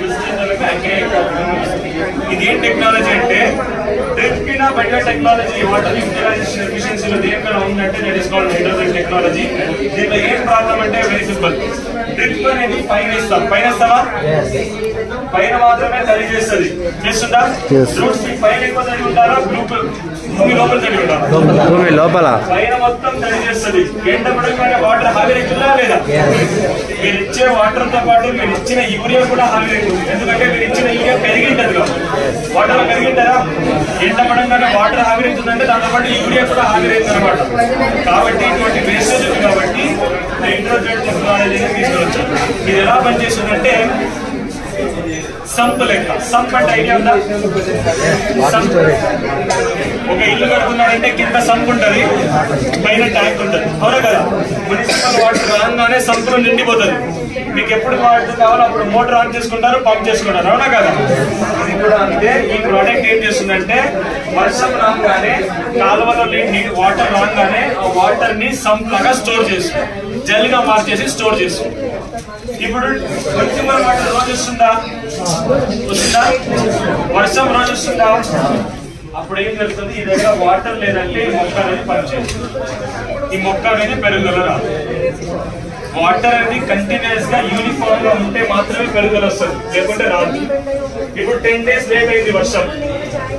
ఇది ఏం టెక్నాలజీ అంటే డ్రిప్ కింద బయట టెక్నాలజీ వాటర్ యూటిలైజేషన్ ఎఫిషియన్సీలో దేనికైనా ఉందంటే that is called hydrogen technology. దీంట్లో ఏం ప్రాబ్లం అంటే వెరీ సింపుల్. డ్రిప్ అనేది పైన ఇస్తాం, పైన ఇస్తావా? పైన మాత్రమే తడి చేస్తుంది. చేస్తుందా? రూట్స్ పైన ఎక్కువ తడి ఉంటారా? భూమి లోపల తడి ఉంటారా? భూమి లోపల. పైన మొత్తం తడి చేస్తుంది. ఎండ పడగానే వాటర్ ఆవిరైతుందా లేదా? మీరు ఇచ్చే వాటర్ తో పాటు మీరు ఇచ్చిన యూరియా కూడా ఆవిరైతుంది. ఎందుకంటే మీరు ఇచ్చిన యూరియా పెరిగింటది కదా, వాటర్ పెరిగింటారా? ఎండ పడగానే వాటర్ ఆవిరైతుందంటే దాంతో పాటు యూరియా కూడా ఆవిరైతుంది అనమాట. కాబట్టి ఇటువంటి వేస్టేజ్ ఉంది కాబట్టి హైడ్రోజన్ టెక్నాలజీని తీసుకొచ్చారు. ఇది ఎలా పనిచేస్తుందంటే సంప్ లెక్క. సంప్ అంటే ఐడియా ఉందా? ఒక ఇల్లు కడుతున్నాడంటే కింద సంప్ ఉంటది, పైన ట్యాంక్ ఉంటది, అవునా కదా? మున్సిపల్ వాటర్ రాగానే సంపులో నిండిపోతుంది. మీకు ఎప్పుడు వాటర్ కావాలో అప్పుడు మోటార్ ఆన్ చేసుకుంటారు, పంప్ చేసుకుంటారు, అవునా కదా? ఇది కూడా అంతే. ఈ ప్రోడక్ట్ ఏం చేస్తుందంటే వర్షం రాగానే కాలువలో వాటర్ రాగానే ఆ వాటర్ ని సంప్ లాగా స్టోర్ చేస్తుంది, జల్గా మార్చేసి స్టోర్ చేస్తుంది. ఇప్పుడు మున్సిపల్ వాటర్ రోజు వస్తుందా? వర్షం రోజు వస్తుందా? అప్పుడు ఏం జరుగుతుంది? ఈ దగ్గర వాటర్ లేదంటే ఈ మొక్క అనేది పనిచేస్తుంది, ఈ మొక్క అనేది పెరుగుదల రాదు. వాటర్ అనేది కంటిన్యూస్ గా యూనిఫామ్ గా ఉంటే మాత్రమే పెరుగుదల వస్తుంది, లేకుంటే రాదు. ఇప్పుడు 10 days లేట్ అయింది వర్షం,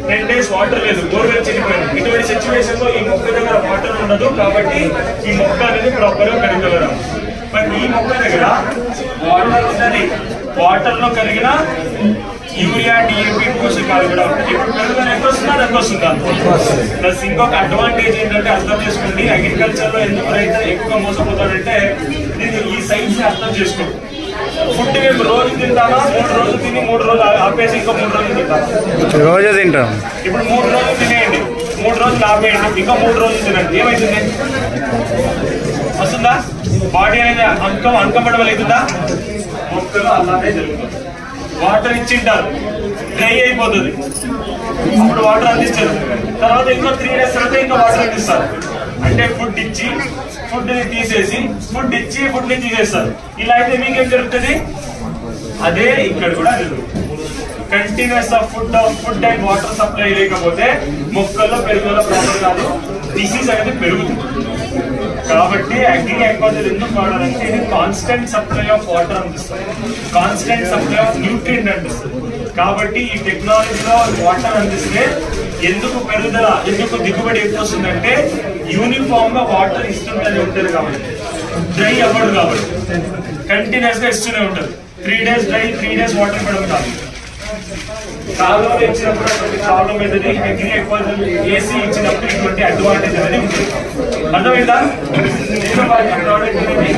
10 days వాటర్ లేదు, బోర్వెల్ చెడిపోయింది. ఇటువంటి సిచ్యువేషన్ లో ఈ మొక్క దగ్గర వాటర్ ఉండదు కాబట్టి ఈ మొక్క అనేది ప్రాపర్ గా పెరుగుదల రాదు. మరి ఈ మొక్క దగ్గర వాటర్ ఉన్నది, వాటర్ లో కరిగిన యూరియా, డిఏపి, పోషకాలు కూడా ఉంటాయి. ఇప్పుడు పెరుగుదల ఎంత వస్తుందా? ఎంత వస్తుందా? ప్లస్ ఇంకొక అడ్వాంటేజ్ ఏంటంటే అర్థం చేసుకోండి, అగ్రికల్చర్ లో ఎందుకు రైతు ఎక్కువగా మోసపోతాడంటే దీన్ని ఈ సైన్స్ ని అర్థం చేసుకోండి. ఫుడ్ మేము రోజు తింటామా? 3 రోజులు తిని 3 రోజులు ఆపేసి ఇంకో 3 రోజులు తింటాం. రోజు తింటాం. ఇప్పుడు 3 రోజులు తినేయండి, 3 రోజులు ఆపేయండి, ఇంకా 3 రోజులు తినండి, ఏమైతుంది? వస్తుందా? బాడీ అనేది అన్కంఫర్టబుల్ అవుతుందా? మొక్కలు అలానే జరుగుతుంది. వాటర్ ఇచ్చింటారు, డ్రై అయిపోతుంది, అప్పుడు వాటర్ అందిస్తారు. తర్వాత ఇంకో 3 days తర్వాత ఇంకా వాటర్ అందిస్తారు. అంటే ఫుడ్ ఇచ్చి ఫుడ్ ని తీసేసి, ఫుడ్ ఇచ్చి ఫుడ్ ని తీసేస్తారు. ఇలా అయితే మీకేం జరుగుతుంది? అదే ఇక్కడ కూడా జరుగుతుంది. Continuous food and water supply లేకపోతే మొక్కల్లో పెరుగుదల ప్రాబ్లం కాదు, డిసీజ్ అనేది పెరుగుతుంది. కాబట్టి అగ్రికల్చర్ ఎందుకు వాడాలంటే ఇది కాన్స్టెంట్ సప్లై ఆఫ్ వాటర్ అందిస్తుంది, కాన్స్టెంట్ సప్లై ఆఫ్ న్యూట్రియంట్ అందిస్తుంది. కాబట్టి ఈ టెక్నాలజీలో వాటర్ అందిస్తే ఎందుకు పెరుగుదల, ఎందుకు దిగుబడి ఎక్కువ వస్తుందంటే యూనిఫామ్ గా వాటర్ ఇస్తుందని ఉంటుంది కాబట్టి, డ్రై అవ్వదు కాబట్టి కంటిన్యూస్ గా ఇస్తూనే ఉంటుంది. 3 days డ్రై, 3 days వాటర్ ఇవ్వడం కాదు. కాలువలో ఇచ్చినప్పుడు ప్రాబ్లం ఏంటంటే అగ్రికల్చర్ ఏసీ ఇచ్చినప్పుడు ఇటువంటి అడ్వాంటేజ్ అనేది ఉంటుంది. అర్థమైందా? ప్రోడక్ట్ అనేది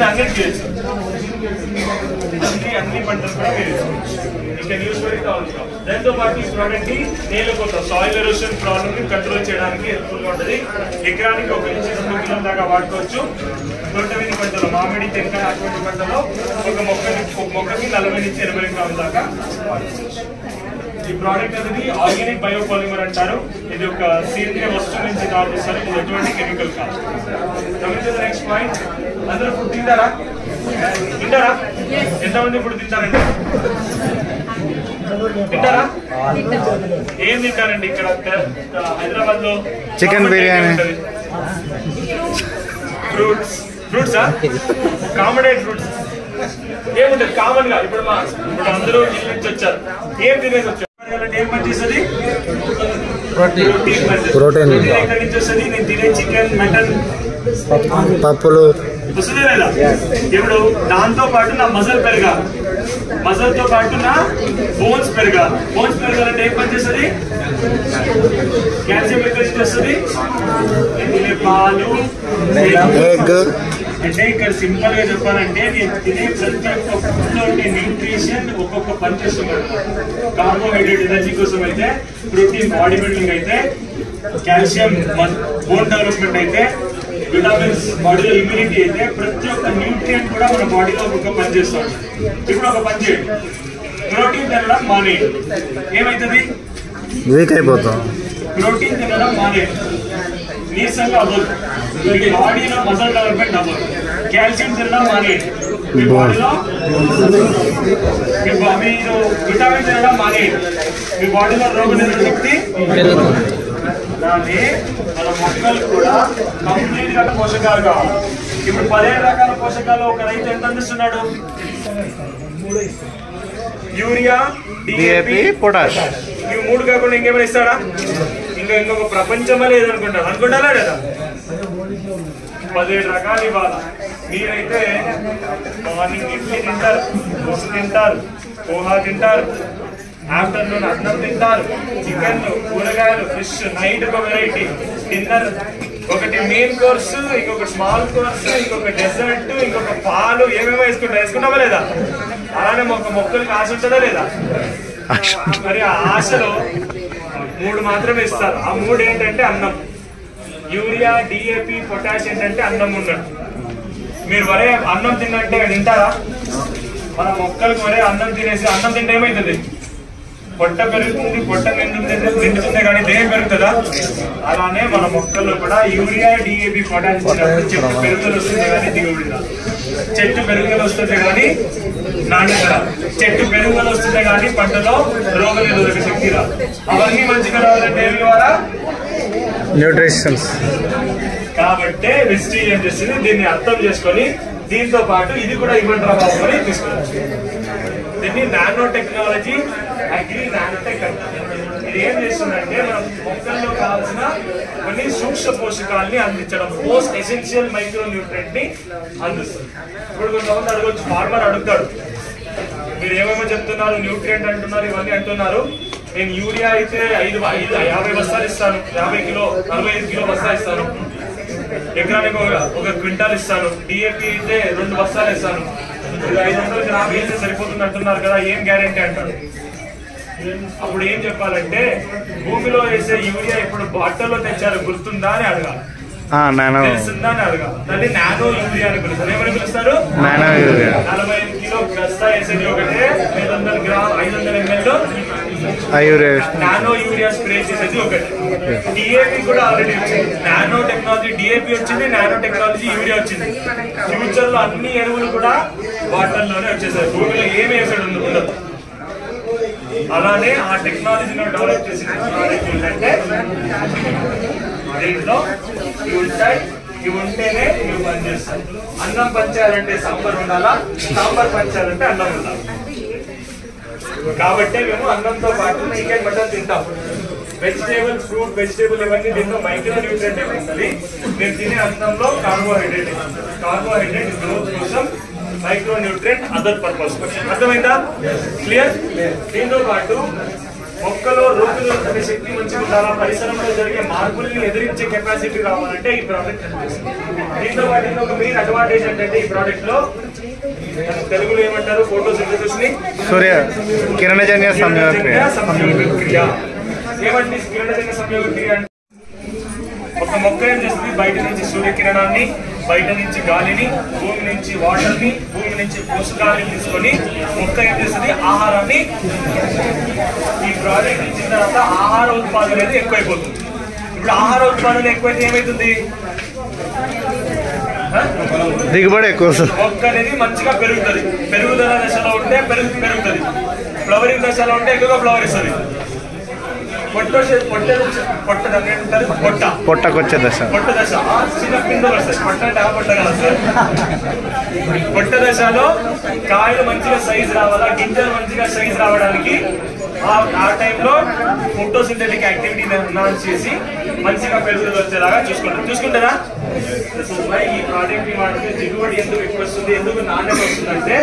అన్నిటికీ అన్ని పంటలు కూడా మీరు దాంతో పాటు ఈ ప్రోడక్ట్ ని నేలకొత్త సాయిల్ ఎరోషన్ ప్రాబ్లమ్ ని కంట్రోల్ చేయడానికి హెల్ప్ఫుల్ గా ఉంటుంది. ఎకరానికి 1 నుంచి 2 కిలోల దాకా వాడుకోవచ్చు. తోటవిని పంటలో మామిడి టెంకాయ అటువంటి పంటలో ఒక మొక్కకి 40 నుంచి 80 గ్రాముల దాకా వాడుకోవచ్చు. ఈ ప్రోడక్ట్ అనేది ఆర్గానిక్ బయోపాలిమర్ అంటారు. ఇది ఒక సేంద్రియ వస్తువు నుంచి తయారు చేస్తారు. ఇది ఎటువంటి కెమికల్ కాదు. నెక్స్ట్ పాయింట్, అందరూ ఫుడ్ తింటారా? ఎంతమంది ఇప్పుడు తింటారండి? తింటారా? ఏం తింటారండి ఇక్కడ హైదరాబాద్ లో? చికెన్ బిర్యానీ, ఫ్రూట్సా? కామన్ ఫ్రూట్స్ ఏముంటుంది కామన్ గా? ఇప్పుడు అందరూ ఇల్లు నుంచి వచ్చారు, ఏం తినేసి వచ్చారు? ఏం పనిచేస్తుంది? ప్రోటీన్. ఎక్కడి నుంచి వస్తుంది? నేను తినే చికెన్, మటన్, పప్పులు వస్తుందే లేదా? ఇప్పుడు దాంతో పాటు నా మజల్ పెరగాలి, మజల్ తో పాటు నా బోన్స్ పెరగాలి. బోన్స్ పెరగాలంటే ఏం పనిచేస్తుంది? కాల్షియం ఎక్కడి నుంచి వస్తుంది? తినే పాలు, ఎగ్. అంటే ఇక్కడ సింపుల్ గా చెప్పాలంటే నేను తినే ప్రతి ఒక్క ఫుడ్ లో ఉండే న్యూట్రిషన్ ఒక్కొక్క పని చేస్తున్నాను. కార్బోహైడ్రేట్ ఎనర్జీ కోసం అయితే, ప్రోటీన్ బాడీ బిల్డింగ్ అయితే, కాల్షియం బోన్ డెవలప్మెంట్ అయితే, విటమిన్స్ బాడీలో ఇమ్యూనిటీ అయితే, ప్రతి ఒక్క న్యూట్రియంట్ కూడా మన బాడీలో ఒక్కొక్క పని చేస్తాం. ఇప్పుడు ఒక పని చేయండి, ప్రోటీన్ తినడం మానేయండి. ఏమైతుంది? వీక్ అయిపోతాం. ప్రోటీన్ తినడం మానేయండి, నీరసంగా అవ్వదు, మీ బాడీలో మసల్ డెవలప్మెంట్ అవ్వదు. కాల్షియం తినడం మానేయండి, మీ బాడీలో మీరు విటమిన్ తినడం మానేయండి, మీ బాడీలో రోగనిరోధక శక్తి పెరుగుతుంది. అలానే మన మొక్కలు కూడా కంప్లీట్ గా పోషకాలు కావాలి. ఇప్పుడు 15 రకాల పోషకాలు ఒక రైతు ఎంత అందిస్తున్నాడు? Urea, DAP, potash. ఇవి 3 కాకుండా ఇంకేమైనా ఇస్తాడా? ఇంకొక ప్రపంచమే లేదనుకుంటారా లేదా? 17 రకాలు ఇవ్వాలి. మీరైతే మార్నింగ్ ఇడ్లీ తింటారు, దోశ తింటారు, పోహా తింటారు, ఆఫ్టర్నూన్ అన్నం తింటారు, చికెన్, కూరగాయలు, ఫిష్, నైట్ ఒక వెరైటీ, డిన్నర్ ఒకటి మెయిన్ కోర్సు, ఇంకొక స్మాల్ కోర్సు, ఇంకొక డెజర్ట్, ఇంకొక పాలు, ఏమేమో వేసుకుంటావా లేదా? అలానే మొక్కలకి ఆశ ఉంటుందా లేదా? మరి ఆ ఆశలో 3 మాత్రమే ఇస్తారు. ఆ 3 ఏంటంటే అన్నం, యూరియా, డిఏపి, పొటాష్ ఏంటంటే అన్నం ఉండదు. మీరు వరే అన్నం తిన్నంటే తింటారా? మన మొక్కలకు వరే అన్నం తినేసి, అన్నం తింటే ఏమవుతుంది? పొట్ట పెరుగుతుంది, పొట్ట నిండుతుంది, కానీ దేహం పెరుగుతుందా? అలానే మన మొక్కల్లో కూడా యూరియా, డిఏపి, పొటాష్ ఇచ్చినప్పుడు చెట్టు పెరుగుదల వస్తుంది కానీ దిగుబడి రాదు. చెట్టు పెరుగుదల వస్తుంది కానీ నాణ్యత రాదు. చెట్టు పెరుగుదల వస్తుంది కానీ పంటలో రోగ నిరోధక శక్తి రాదు. అవన్నీ మంచిగా రావాలంటే ఏమి ద్వారా? న్యూట్రిషన్స్. కాబట్టి విజిట్ ఏం చేస్తుంది, దీన్ని అర్థం చేసుకొని దీంతో పాటు ఇది కూడా ఇవ్వండి బాబు అని తీసుకోవచ్చు. దీన్ని నానో టెక్నాలజీ, అగ్రి నానోటెక్ అంటారు. ఇది ఏం చేస్తుందంటే మనం మొక్కల్లో కావాల్సిన కొన్ని సూక్ష్మ పోషకాలని అందించడం, మోస్ట్ ఎసెన్షియల్ మైక్రో న్యూట్రియంట్ ని అందిస్తుంది. ఇప్పుడు కొంతమంది అడగవచ్చు, ఫార్మర్ అడుగుతాడు, మీరు ఏమేమో చెప్తున్నారు, న్యూట్రియంట్ అంటున్నారు, ఇవన్నీ అంటున్నారు, నేను యూరియా అయితే 50 బస్తాలు ఇస్తాను, 50 కిలో 45 కిలో బస్తా ఇస్తాను, ఎకరానికి ఒక క్వింటాల్ ఇస్తాను, డిఏపి అయితే 2 బస్తాలు ఇస్తాను, 500 గ్రాములు వేస్తే సరిపోతుంది అంటున్నారు కదా, ఏం గ్యారెంటీ అంటారు? అప్పుడు ఏం చెప్పాలంటే, భూమిలో వేసే యూరియా ఇప్పుడు బాటల్లో తెచ్చారు, గుర్తుందా అని అడగాలి, తెలుస్తుందా అని అడగాలి. దాన్ని నానో యూరియా అని పిలుస్తారు. ఏమని పిలుస్తారు? 45 కిలో బస్తా వేసేది ఒకటే, 500 ml నానో యూరియా స్ప్రే చేసేది ఒకటి. డిఏపి కూడా ఆల్రెడీ వచ్చింది, నానో టెక్నాలజీ డిఏపి వచ్చింది, నానో టెక్నాలజీ యూరియా వచ్చింది. ఫ్యూచర్ లో అన్ని ఎరువులు కూడా వాటర్లోనే వచ్చేసాయి, భూమిలో ఏమి వేసాడు ఉండదు. అలానే ఆ టెక్నాలజీని డెవలప్ చేసిన ప్రోడక్ట్ ఏంటంటే, దీంట్లో ఇవి ఉంటాయి, ఇవి ఉంటేనే ఇవి పనిచేస్తాయి. అన్నం పంచాలంటే సాంబార్ ఉండాలా, సాంబార్ పంచాలంటే అన్నం ఉండాలి. కాబట్టి మేము అన్నంతో పాటు చికెన్, మటన్ తింటాం. వెజిటేబుల్, ఫ్రూట్, వెజిటేబుల్ ఇవన్నీ దీంట్లో మైక్రో న్యూట్రియంట్ ఉంటుంది. మేము తినే అన్నంలో కార్బోహైడ్రేట్, కార్బోహైడ్రేట్ గ్రోత్ కోసం, మైక్రో న్యూట్రియంట్ అదర్ పర్పస్. అర్థమైందా? క్లియర్? దీంతో పాటు మొక్కలో రోగనిరోధక శక్తి మంచిగా ఉండాలా, పరిసరంలో జరిగే మార్పుల్ని ఎదిరించే కెపాసిటీ రావాలంటే ఈ ప్రోడక్ట్ కనిపిస్తుంది. దీంతో పాటు ఇంకొక మెయిన్ అడ్వాంటేజ్ ఏంటంటే, ఈ ప్రోడక్ట్ లో తెలుగులో ఏమంటారు? ఫోటోసింథసిస్ ని సూర్య కిరణజన్య సంయోగ క్రియ. ఏమంటే కిరణజన్య సంయోగ క్రియ అంటే ఒక మొక్క ఏం చేస్తుంది? బయట నుంచి సూర్యకిరణాన్ని, బయట నుంచి గాలిని, భూమి నుంచి వాటర్ని, భూమి నుంచి పోషకాలని తీసుకొని మొక్క ఏం చేస్తుంది? ఆహారాన్ని. ఈ ప్రాజెక్ట్ ఇచ్చిన తర్వాత ఆహార ఉత్పాదన అనేది ఎక్కువైపోతుంది. ఇప్పుడు ఆహార ఉత్పాదన ఎక్కువైతే ఏమవుతుంది? దిగుబడి ఎక్కువ. మొక్క అనేది మంచిగా పెరుగుతుంది. పెరుగుదల దశలో ఉంటే పెరుగుతుంది. ఫ్లవరింగ్ దశలో ఉంటే ఎక్కువగా ఫ్లవర్ ఇస్తుంది. పొట్టకొచ్చే దశ. పొట్ట దశ చిన్న పిందెలు వస్తాయి. పొట్ట అంటే ఆ పొట్ట కదా సార్. పొట్ట దశలో కాయలు మంచిగా సైజ్ రావాలా, గింజలు మంచిగా సైజ్ రావడానికి ఆ టైంలో ఫోటోసింథటిక్ యాక్టివిటీ ఎన్హాన్స్ చేసి మంచిగా పెరుగుదల వచ్చేలాగా చూసుకుంటారా? ఈ ప్రాజెక్ట్ ని వాడితే దిగుబడి ఎందుకు ఎక్కువ వస్తుంది, ఎందుకు నాణ్యత వస్తుందంటే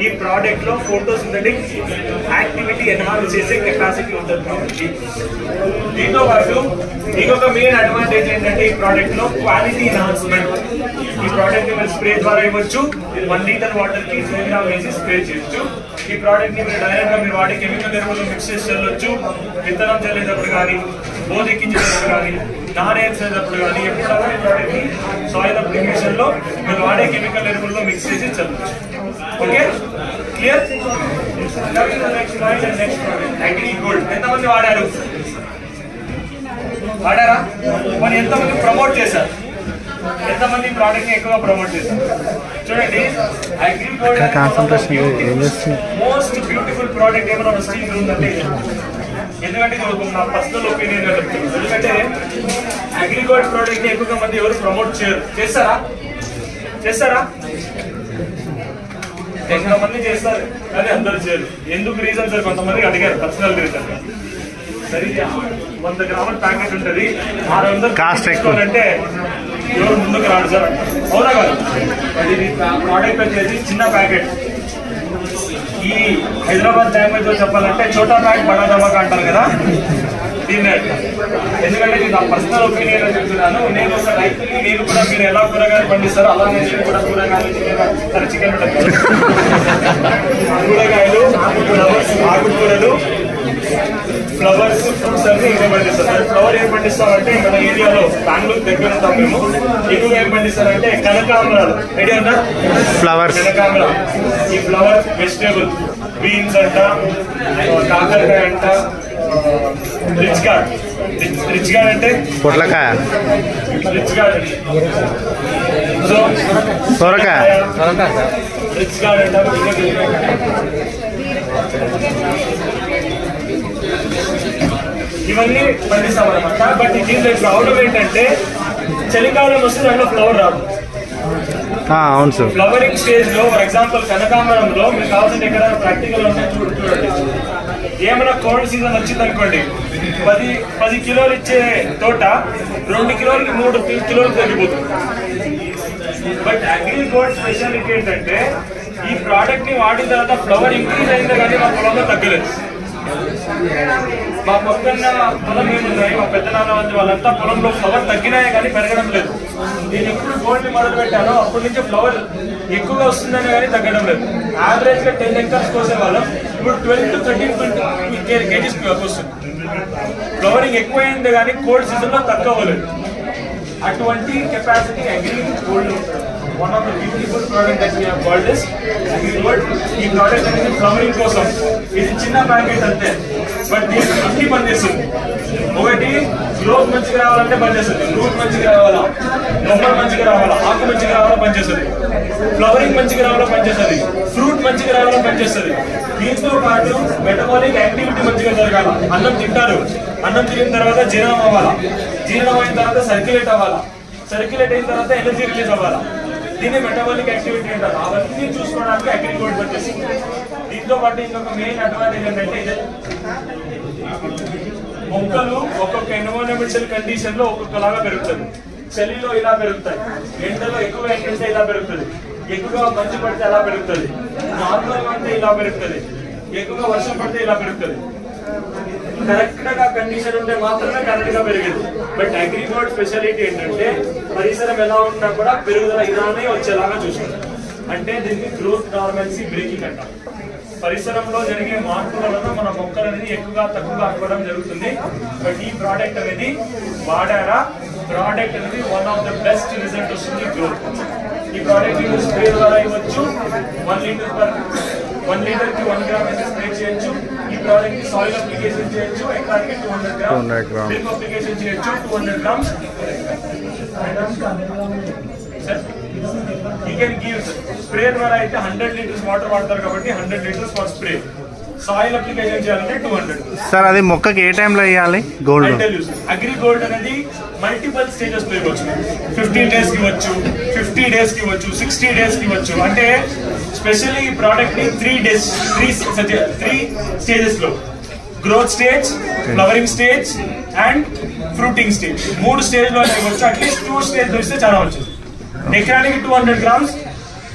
ఈ ప్రాజెక్ట్ లో ఫోటోసింథటిక్ యాక్టివిటీ ఎన్హాన్స్ చేసే కెపాసిటీ ఉంటుంది కాబట్టి. దీంతో పాటు ఇంకొక మెయిన్ అడ్వాంటేజ్ ఏంటంటే ఈ ప్రాజెక్ట్ లో క్వాలిటీ ఎన్హాన్స్మెంట్. ఈ ప్రోడక్ట్ ని మీరు స్ప్రే ద్వారా ఇవ్వచ్చు. 1 లీటర్ వాటర్ కి 2 గ్రామ్ వేసి స్ప్రే చేయొచ్చు. ఈ ప్రోడక్ట్ ని మీరు డైరెక్ట్ గా మీరు వాడే కెమికల్ ఎరువులు మిక్స్ చేసి చల్లొచ్చు. విత్తనం చల్లేటప్పుడు కానీ, బోధెక్కించేటప్పుడు కానీ, నారేసేటప్పుడు కానీ, ఎప్పుడైనా ఈ ప్రోడక్ట్ ని సాయిల్ అప్లికేషన్ లో మీరు వాడే కెమికల్ ఎరువుల్లో మిక్స్ చేసి చల్లొచ్చు. Okay, clear? Next Agri Gold ఎంతమంది వాడారా? మరి ఎంతమంది ప్రమోట్ చేశారు? ఎంతమంది ప్రోడక్ట్ ని ఎక్కువగా ప్రమోట్ చేశారు? చూడండి, మోస్ట్ బ్యూటిఫుల్ ప్రోడక్ట్ ఏమైనా స్టీల్ ఉందంటే, ఎందుకంటే నా పర్సనల్ ఒపీనియన్ గా చెప్తున్నాను. ఎందుకంటే అగ్రిగోల్డ్ ప్రోడక్ట్ ని ఎక్కువగా మంది ఎవరు ప్రమోట్ చేయరు. చేస్తారా? కొంతమంది చేస్తారు కానీ అందరూ చేయరు. ఎందుకు రీజన్ సార్? కొంతమంది అడిగారు పర్సనల్ రీజన్. సరే, 100 గ్రాముల ప్యాకెట్ ఉంటుంది, 600 కాస్ట్ ఎక్కువ అంటే ఎవరు ముందుకు రాడు సార్. అవునా కాదు? ఇది ప్రోడక్ట్ వచ్చేసి చిన్న ప్యాకెట్. ఈ హైదరాబాద్ లాంగ్వేజ్ లో చెప్పాలంటే చోటా ప్యాక్ బడా ధమాకా అంటారు కదా, దీన్నే. ఎందుకంటే ఇది నా పర్సనల్ ఒపీనియన్ అని చెప్తున్నాను. నేను ఒక రైతుని, నేను కూడా మీరు ఎలా కూరగాయలు పండిస్తారో అలానే నేను కూడా కూరగాయలు, చికెన్ కూరగాయలు, ఆకుకూరలు, ఫ్లవర్స్, ఫ్రూట్స్ అన్ని ఇవే పండిస్తారు. ఫ్లవర్ ఏం పండిస్తామంటే మన ఏరియాలో బెంగళూరు దగ్గర ఉంటాం మేము. ఎక్కువగా ఏం పండిస్తారంటే కనకాంబరాలు. ఐడియా ఉందా? ఫ్లవర్స్, కనకాంబర. ఈ ఫ్లవర్ వెజిటేబుల్, బీన్స్ అంట, కాకరకాయ అంట, రిచ్ గార్డ్ అంటే పొట్లకాయ, రిచ్ గార్డ్, సొరకాయ, రిచ్ గార్డ్ అంట. ఇవన్నీ పండిస్తామన్నమాట. బట్ దీంట్లో ప్రాబ్లం ఏంటంటే చలికాలం వస్తే దాంట్లో ఫ్లవర్ రాదు. అవును సార్. ఫ్లవరింగ్ స్టేజ్ లో ఫర్ ఎగ్జాంపుల్ కనకాంబరంలో మీకు కావాల్సిన ఎక్కడ ప్రాక్టికల్ ఉంటే చూడండి. ఏమైనా కోల్డ్ సీజన్ వచ్చింది అనుకోండి, 10 కిలోలు ఇచ్చే తోట 2 కిలోలకి 3 కిలోలు తగ్గిపోతుంది. బట్ అగ్రి గోల్డ్ స్పెషాలిటీ ఏంటంటే ఈ ప్రోడక్ట్ ని వాడిన తర్వాత ఫ్లవర్ ఇంక్రీజ్ అయిందే కానీ మా పొలంలో తగ్గలేదు. మా పక్కన పొలం ఏమున్నాయి, మా పెద్దనాన్న వాళ్ళంతా పొలంలో ఫ్లవర్ తగ్గినాయే కానీ పెరగడం లేదు. నేను ఎప్పుడు గోల్డ్ మొదలు పెట్టానో అప్పటి నుంచి ఫ్లవర్ ఎక్కువగా వస్తుందని కానీ తగ్గడం లేదు. యావరేజ్ గా 10 ఎకర్స్ కోసే వాళ్ళం ఇప్పుడు 12 to 13 కేజీస్ వస్తుంది. ఫ్లవరింగ్ ఎక్కువైంది కానీ కోల్డ్ సీజన్ లో తక్కువ అవ్వలేదు. అటువంటి capacity agri gold one of the beautiful product that we have called this agri gold. ఈ ప్రోడక్ట్ అనేది ఫ్లవరింగ్ కోసం. ఇది చిన్న ప్యాకెట్ అంతే, బట్ దీనికి అన్ని పనిచేస్తుంది. ఒకటి గ్రోత్ మంచిగా రావాలంటే పనిచేస్తుంది, రూట్ మంచిగా రావాలా, మొక్కలు మంచిగా రావాలా, ఆకు మంచిగా రావాలా పనిచేస్తుంది, ఫ్లవరింగ్ మంచిగా రావాలా పనిచేస్తుంది, ఫ్రూట్ మంచిగా రావాలా పనిచేస్తుంది. దీంతో పాటు మెటబాలిక్ యాక్టివిటీ మంచిగా జరగాల. అన్నం తింటారు, అన్నం తిన్న తర్వాత జీర్ణం అవ్వాలా, జీర్ణం అయిన తర్వాత సర్క్యులేట్ అవ్వాలా, సర్క్యులేట్ అయిన తర్వాత ఎనర్జీ రిలీజ్ అవ్వాలా. దీన్ని మెటబాలిక్ యాక్టివిటీ అంటారు. అవన్నీ చూసుకోవడానికి అగ్రి గోల్డ్ వచ్చేసింది. దీంతో పాటు ఇంకొక మెయిన్ అడ్వాంటేజ్ ఏంటంటే మొక్కలు ఒక్కొక్క ఎన్విరాన్మెంటల్ కండిషన్ లో ఒక్కొక్కలాగా పెరుగుతుంది. చలిలో ఇలా పెరుగుతాయి, ఎండలో ఎక్కువ ఎండ ఇలా పెరుగుతుంది, ఎక్కువగా మంచు పడితే అలా పెరుగుతుంది, నార్మల్ గా అంటే ఇలా పెరుగుతుంది, ఎక్కువగా వర్షం పడితే ఇలా పెరుగుతుంది. కరెక్ట్ గా కండిషన్ ఉంటే మాత్రమే కరెక్ట్ గా పెరిగేది. బట్ అగ్రి గోల్డ్ స్పెషాలిటీ ఏంటంటే పరిసరం ఎలా ఉన్నా కూడా పెరుగుదల ఇలానే వచ్చేలాగా చూసుకుంటాం. అంటే దీన్ని గ్రోత్ నార్మల్సీ బ్రేకింగ్ అంటాం. పరిసరంలో జరిగే మార్పుల వలన మన మొక్కలు అనేది ఎక్కువగా తక్కువగా అవ్వడం జరుగుతుంది. బట్ ఈ ప్రోడక్ట్ అనేది వాడారా, ప్రోడక్ట్ అనేది one of the best result వస్తుంది గ్రోత్. ఈ ప్రోడక్ట్ మీరు స్ప్రే ద్వారా ఇవ్వచ్చు. 1 లీటర్ కి 1 గ్రామ్ అయితే స్ప్రే చేయొచ్చు. ఈ ప్రోడక్ట్ కి సాయిల్ అప్లికేషన్ చేయొచ్చు. ఎకరానికి 200 గ్రామ్ డ్రిప్ అప్లికేషన్ చేయొచ్చు. 200 grams you can give. Spray ద్వారా అయితే 100 లీటర్స్ వాటర్ వాడతారు కాబట్టి 100 litres for spray. Soil application చేయాలంటే 200. సార్ అది మొక్కకి ఏ టైంలో వేయాలి? గోల్డ్ అగ్రి గోల్డ్ అనేది మల్టిపల్ స్టేజెస్ లో ఇవ్వచ్చు. 15 డేస్ కి ఇవ్వచ్చు, 50 డేస్ కి ఇవ్వచ్చు, 60 డేస్ కి ఇవ్వచ్చు. అంటే స్పెషల్లీ ఈ ప్రోడక్ట్ ని 3 స్టేజెస్ లో, growth stage, flowering stage and fruiting stage, 3 stage లో ఇవ్వచ్చు. అట్లీస్ట్ 2 స్టేజ్ లో ఇస్తే చాలా మంచిది. ఎకరానికి 200 గ్రామ్స్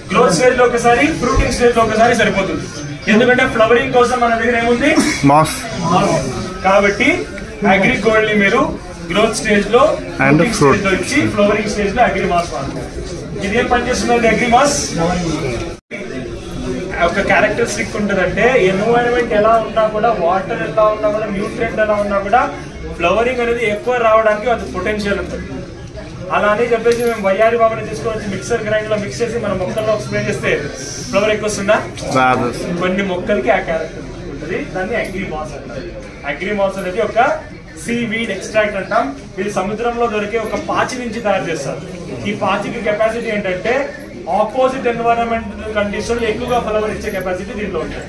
గ్రోత్ స్టేజ్ లో ఒకసారి, ఫ్రూటింగ్ స్టేజ్ లో ఒకసారి సరిపోతుంది. ఎందుకంటే ఫ్లవరింగ్ కోసం మన దగ్గర ఏముంది? మాస్. కాబట్టి అగ్రి గోల్డ్ ని మీరు గ్రోత్ స్టేజ్ లో, ఫ్రూటింగ్ స్టేజ్ లో ఇచ్చి, ఫ్లవరింగ్ స్టేజ్ లో అగ్రి మాస్ వాడతారు. ఇదేం పనిచేస్తుంది అగ్రి మాస్? ఒక క్యారెక్టరిస్టిక్ ఉంటుందంటే ఎన్వైరన్మెంట్ ఎలా ఉన్నా కూడా, వాటర్ ఎలా ఉన్నా కూడా, న్యూట్రియంట్ ఎలా ఉన్నా కూడా ఫ్లవరింగ్ అనేది ఎక్కువ రావడానికి అది పొటెన్షియల్ ఉంటుంది. అలా అని చెప్పేసి మేము వయ్యారి బాబుని తీసుకొని మిక్సర్ గ్రైండ్ లో మిక్స్ చేసి మన మొక్కల్లో స్ప్రే చేస్తే ఫ్లవర్ ఎక్కువ వస్తుందా? కొన్ని మొక్కలకి ఆ క్యారెక్టర్ ఉంటుంది. దాన్ని అగ్రి మాస్ అంటారు. అగ్రి మాస్ అనేది ఒక సీవీడ్ ఎక్స్ట్రాక్ట్ అంటాం. ఇది సముద్రంలో దొరికే ఒక పాచి నుంచి తయారు చేస్తారు. ఈ పాచికి కెపాసిటీ ఏంటంటే ఆపోజిట్ ఎన్వైరన్మెంటల్ కండిషన్ ఎక్కువగా ఫ్లవర్ ఇచ్చే కెపాసిటీ దీంట్లో ఉంటుంది.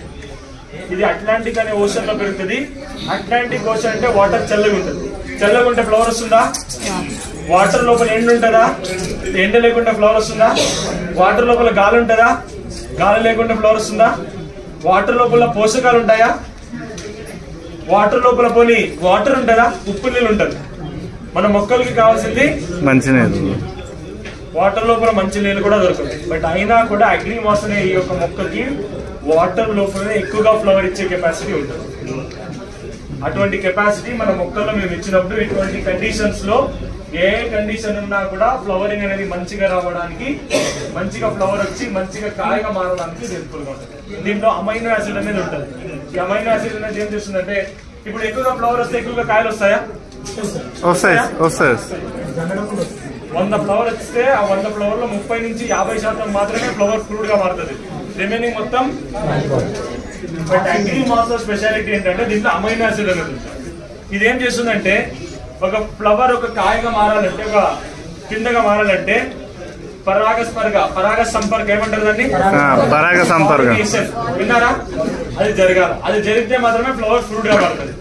ఇది అట్లాంటిక్ అనే ఓషన్ లో పెరుగుతుంది. అట్లాంటిక్ ఓషన్ అంటే వాటర్ చల్లగా ఉంటుంది. చల్లగా ఉంటే ఫ్లవర్ వస్తుందా? వాటర్ లోపల ఎండ ఉంటుందా? ఎండ లేకుండా ఫ్లవర్ వస్తుందా? వాటర్ లోపల గాలి ఉంటుందా? గాలి లేకుండా ఫ్లవర్ వస్తుందా? వాటర్ లోపల పోషకాలు ఉంటాయా? వాటర్ లోపల పోనీ వాటర్ ఉంటుందా? ఉప్పు నీళ్ళు ఉంటుంది. మన మొక్కలకి కావాల్సింది మంచినీళ్ళు. వాటర్ లోపల మంచి నీళ్ళు కూడా దొరుకుతుంది. బట్ అయినా కూడా అగ్రి మాస్ అనే ఈ యొక్క మొక్కకి వాటర్ లోపలనే ఎక్కువగా ఫ్లవర్ ఇచ్చే కెపాసిటీ ఉంటుంది. అటువంటి కెపాసిటీ మన మొక్కల్లో మేము ఇచ్చినప్పుడు ఇటువంటి కండిషన్స్ లో ఏ కండిషన్ ఉన్నా కూడా ఫ్లవరింగ్ అనేది మంచిగా రావడానికి, మంచిగా ఫ్లవర్ వచ్చి మంచిగా కాయగా మారడానికి హెల్ప్ఫుల్ గా ఉంటుంది. దీంట్లో అమైనో యాసిడ్ అనేది ఉంటుంది. ఈ అమైనో యాసిడ్ అనేది ఏం చేస్తుందంటే, ఇప్పుడు ఎక్కువగా ఫ్లవర్ వస్తే ఎక్కువగా కాయలు వస్తాయా? వస్తాయి. 100 ఫ్లవర్ వస్తే ఆ 100 ఫ్లవర్ లో 30 నుంచి 50% మాత్రమే ఫ్లవర్ ఫ్రూట్ గా మారుతుంది. రిమైనింగ్ మొత్తం. బట్ అగ్రి మాస్ స్పెషాలిటీ ఏంటంటే దీంట్లో అమైనో యాసిడ్ అనేది ఉంటుంది. ఇదేం చేస్తుందంటే, ఒక ఫ్లవర్ ఒక కాయగా మారాలంటే, ఒక కిందగా మారాలంటే పరాగ సంపర్క ఏమంటారు దాన్ని? పరాగ సంపర్క. విన్నారా? అది జరగాలి. అది జరిగితే మాత్రమే ఫ్లవర్ ఫ్రూట్ గా మారుతుంది.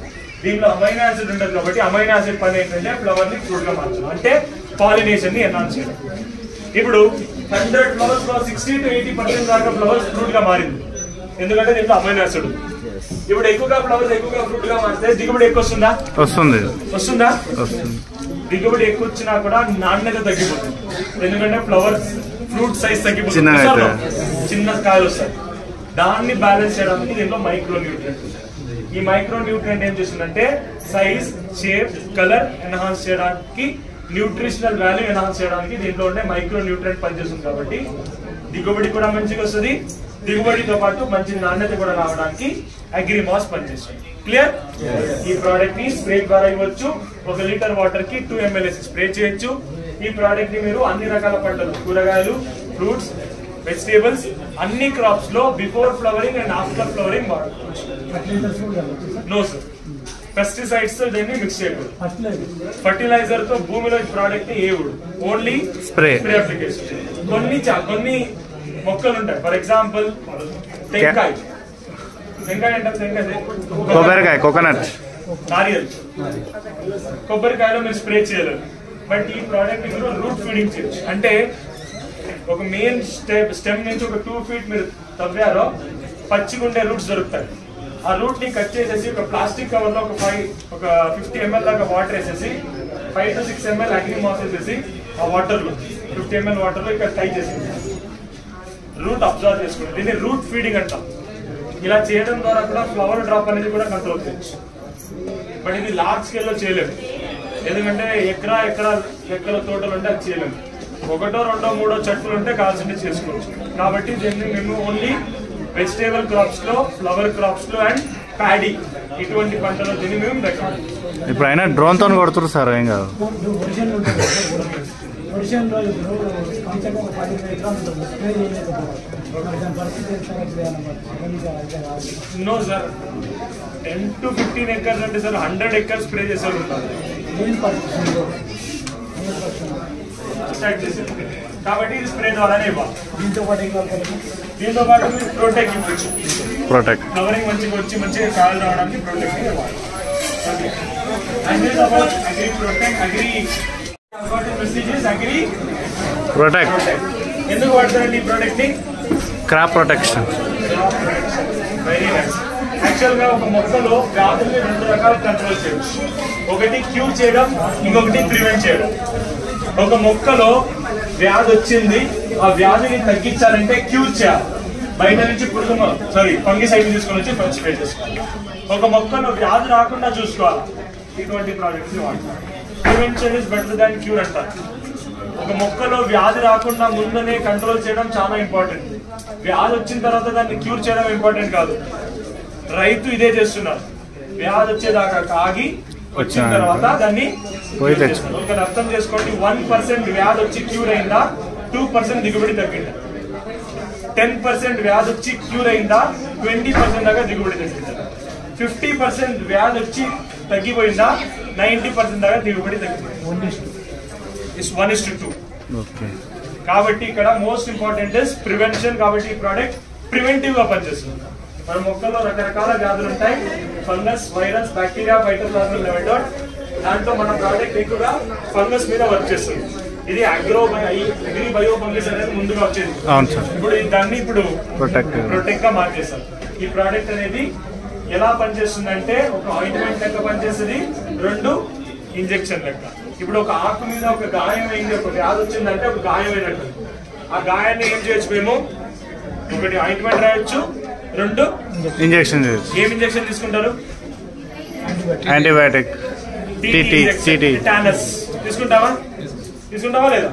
దీంట్లో అమైనో యాసిడ్ ఉంటుంది కాబట్టి అమైనో యాసిడ్ పని ఏంటంటే ఫ్లవర్ ని ఫ్రూట్ గా మార్చడం, అంటే పాలినేషన్ ని ఎన్హాన్స్ చేయడం. ఇప్పుడు 100 ఫ్లవర్స్ లో 60 to 80% దాకా ఫ్లవర్స్ ఫ్రూట్ గా మారింది. ఎందుకంటే దీంట్లో అమైనో యాసిడ్. ఇప్పుడు ఎక్కువగా ఫ్లవర్స్ ఎక్కువగా ఫ్రూట్ గా మారితే దిగుబడి ఎక్కువ వస్తుందా? వస్తుందా? దిగుబడి ఎక్కువ వచ్చినా కూడా నాణ్యత తగ్గిపోతుంది. ఎందుకంటే ఫ్లవర్స్ ఫ్రూట్ సైజ్ తగ్గిపోతుంది, చిన్న కాయలు వస్తాయి. దాన్ని బ్యాలెన్స్ చేయడానికి దీంట్లో మైక్రో న్యూట్రియంట్. ఈ మైక్రో న్యూట్రియంట్ ఏం చేస్తుందంటే సైజ్, షేప్, కలర్ ఎన్హాన్స్ చేయడానికి, న్యూట్రిషనల్ వాల్యూ ఎన్హాన్స్ చేయడానికి దీంట్లో ఉండే మైక్రో న్యూట్రియంట్ పనిచేస్తుంది. కాబట్టి దిగుబడి కూడా మంచిగా వస్తుంది. దిగుబడితో పాటు మంచి నాణ్యత కూడా రావడానికి అగ్రి మాస్ పనిచేస్తుంది. క్లియర్? ఈ ప్రోడక్ట్ ని స్ప్రే ద్వారా ఇవ్వచ్చు. 1 లీటర్ వాటర్ కి 2 ml స్ప్రే చేయొచ్చు. ఈ ప్రోడక్ట్ ని మీరు అన్ని రకాల పంటలు, కూరగాయలు, ఫ్రూట్స్, వెజిటేబుల్స్, అన్ని క్రాప్స్ లో before flowering and after flowering వాడుకోవచ్చు. నో సార్, పెస్టిసైడ్స్ తో దీన్ని మిక్స్ చేయకూడదు. ఫర్టిలైజర్ తో భూమిలో ఈ ప్రోడక్ట్ ని వేయకూడదు. Only spray application. కొన్ని మొక్కలు ఉంటాయి. ఫర్ ఎగ్జాంపుల్ టెంకాయ అంటే కొబ్బరికాయ, కోకోనట్, నారియల్. కొబ్బరికాయలో మీరు స్ప్రే చేయలేరు. బట్ ఈ ప్రోడక్ట్ మీరు రూట్ ఫీడింగ్ చేయొచ్చు. అంటే ఒక మెయిన్ స్టెమ్ నుంచి ఒక 2 feet మీరు తవ్వారో పచ్చిగుండే రూట్స్ దొరుకుతాయి. ఆ రూట్ ని కట్ చేసేసి ఒక ప్లాస్టిక్ కవర్ లో ఒక 50 ml దాకా వాటర్ వేసేసి 5 to 6 ml అగ్రి మాస్ వేసేసి ఆ వాటర్ లో 50 ml వాటర్ లో ఇక్కడ టై చేసి రూట్ అబ్జర్వ్ చేసుకుంటాం. దీన్ని రూట్ ఫీడింగ్ అంటాం. ఇలా చేయడం ద్వారా కూడా ఫ్లవర్ డ్రాప్ అనేది కూడా కంట్రోల్ చేయొచ్చు. బట్ ఇది లార్జ్ స్కేల్ లో చేయలేము. ఎందుకంటే ఎకరాల తోటలు ఉంటే అది చేయలేము. ఒకటో రెండో మూడో చెట్లు ఉంటే కావాల్సింది చేసుకోవచ్చు. కాబట్టి దీన్ని మేము ఓన్లీ వెజిటేబుల్ క్రాప్స్ లో, ఫ్లవర్ క్రాప్స్ లో అండ్ ప్యాడీ ఇటువంటి పంటలు దీన్ని మేము రికమెండ్. ఇప్పుడు అయినా డ్రోన్ తో కొడుతున్నారు సార్, ఏం కాదు. నో సార్, 10 to 15 acres అంటే సార్ 100 acres స్ప్రే చేసేవాళ్ళు ఉంటారు. కాబట్టి ఇది స్ప్రే ద్వారానే ఇవ్వాలి. దీంతో పాటు ప్రొటెక్ట్ ఇవ్వచ్చు. కవరింగ్ మంచిగా వచ్చి మంచిగా కాయలు రావడానికి ప్రొటెక్ట్ ఇవ్వాలి. ఎందుకు వాడతారండి ఈ ప్రోడక్ట్ ని? Crop protection. Very nice. Actual గా ఒక మొక్కలో వ్యాధుల్ని 2 రకాలు కంట్రోల్ చేయవచ్చు. ఒకటి క్యూర్ చేయడం, ఇంకొకటి ప్రివెంట్ చేయడం. ఒక మొక్కలో వ్యాధి వచ్చింది, ఆ వ్యాధిని తగ్గించాలంటే క్యూర్ చేయాలి. బయట నుంచి ఫంగిసైడ్ తీసుకొని వచ్చి ఫస్ట్ స్ప్రే చేసుకోవాలి. ఒక మొక్కలో వ్యాధి రాకుండా చూసుకోవాలి. ఇటువంటి ప్రోడక్ట్స్ వాడతారు. Prevention is better than cure అంటారు. ఒక మొక్కలో వ్యాధి రాకుండా ముందునే కంట్రోల్ చేయడం చాలా ఇంపార్టెంట్. వ్యాధి వచ్చిన తర్వాత దాన్ని క్యూర్ చేయడం ఇంపార్టెంట్ కాదు. రైతు ఇదే చేస్తున్నారు. వ్యాధి వచ్చేదాకా కాగి వచ్చిన తర్వాత దాన్ని ఒకటి అర్థం చేసుకోండి. 1% వ్యాధి వచ్చి క్యూర్ అయిందా, 2% దిగుబడి తగ్గిందా? 10% వ్యాధి వచ్చి క్యూర్ అయిందా, 20% దాకా దిగుబడి తగ్గిందా? 50% వ్యాధి వచ్చి తగ్గిపోయిందా, 90% దాకా దిగుబడి తగ్గింది. 1:2. కాబట్టి ఇక్కడ మోస్ట్ ఇంపార్టెంట్ ఇస్ ప్రివెన్షన్. కాబట్టి ఈ ప్రోడక్ట్ ప్రివెంటివ్ గా పనిచేస్తుంది. మన మొక్కల్లో రకరకాల వ్యాధులు ఉంటాయి. Fungus, virus, bacteria, phytoplasma, nematode. దాంట్లో మన ప్రోడక్ట్ ఎక్కువగా ఫంగస్ మీద వర్క్ చేస్తుంది. ఇది అగ్రి బయో ఫంగస్ అనేది ముందుగా వచ్చేది. ఇప్పుడు దాన్ని ప్రొటెక్ట్ గా మార్చేస్తాం. ఈ ప్రోడక్ట్ అనేది ఎలా పనిచేస్తుందంటే ఒక ఆయింట్మెంట్ లెక్క పనిచేస్తుంది, 2 ఇంజెక్షన్ లెక్క. ఇప్పుడు ఒక ఆకు మీద ఒక గాయం అయింది, ఒక వ్యాధి వచ్చిందంటే ఒక గాయం అయినట్టు. ఆ గాయాన్ని ఏం చేయొచ్చు మేము? ఒకటి ఆయింట్మెంట్ రాయొచ్చు, 2 ఇంజెక్షన్. ఏం ఇంజెక్షన్ తీసుకుంటారు? యాంటీబయాటిక్, టిటానస్ తీసుకుంటావా లేదా?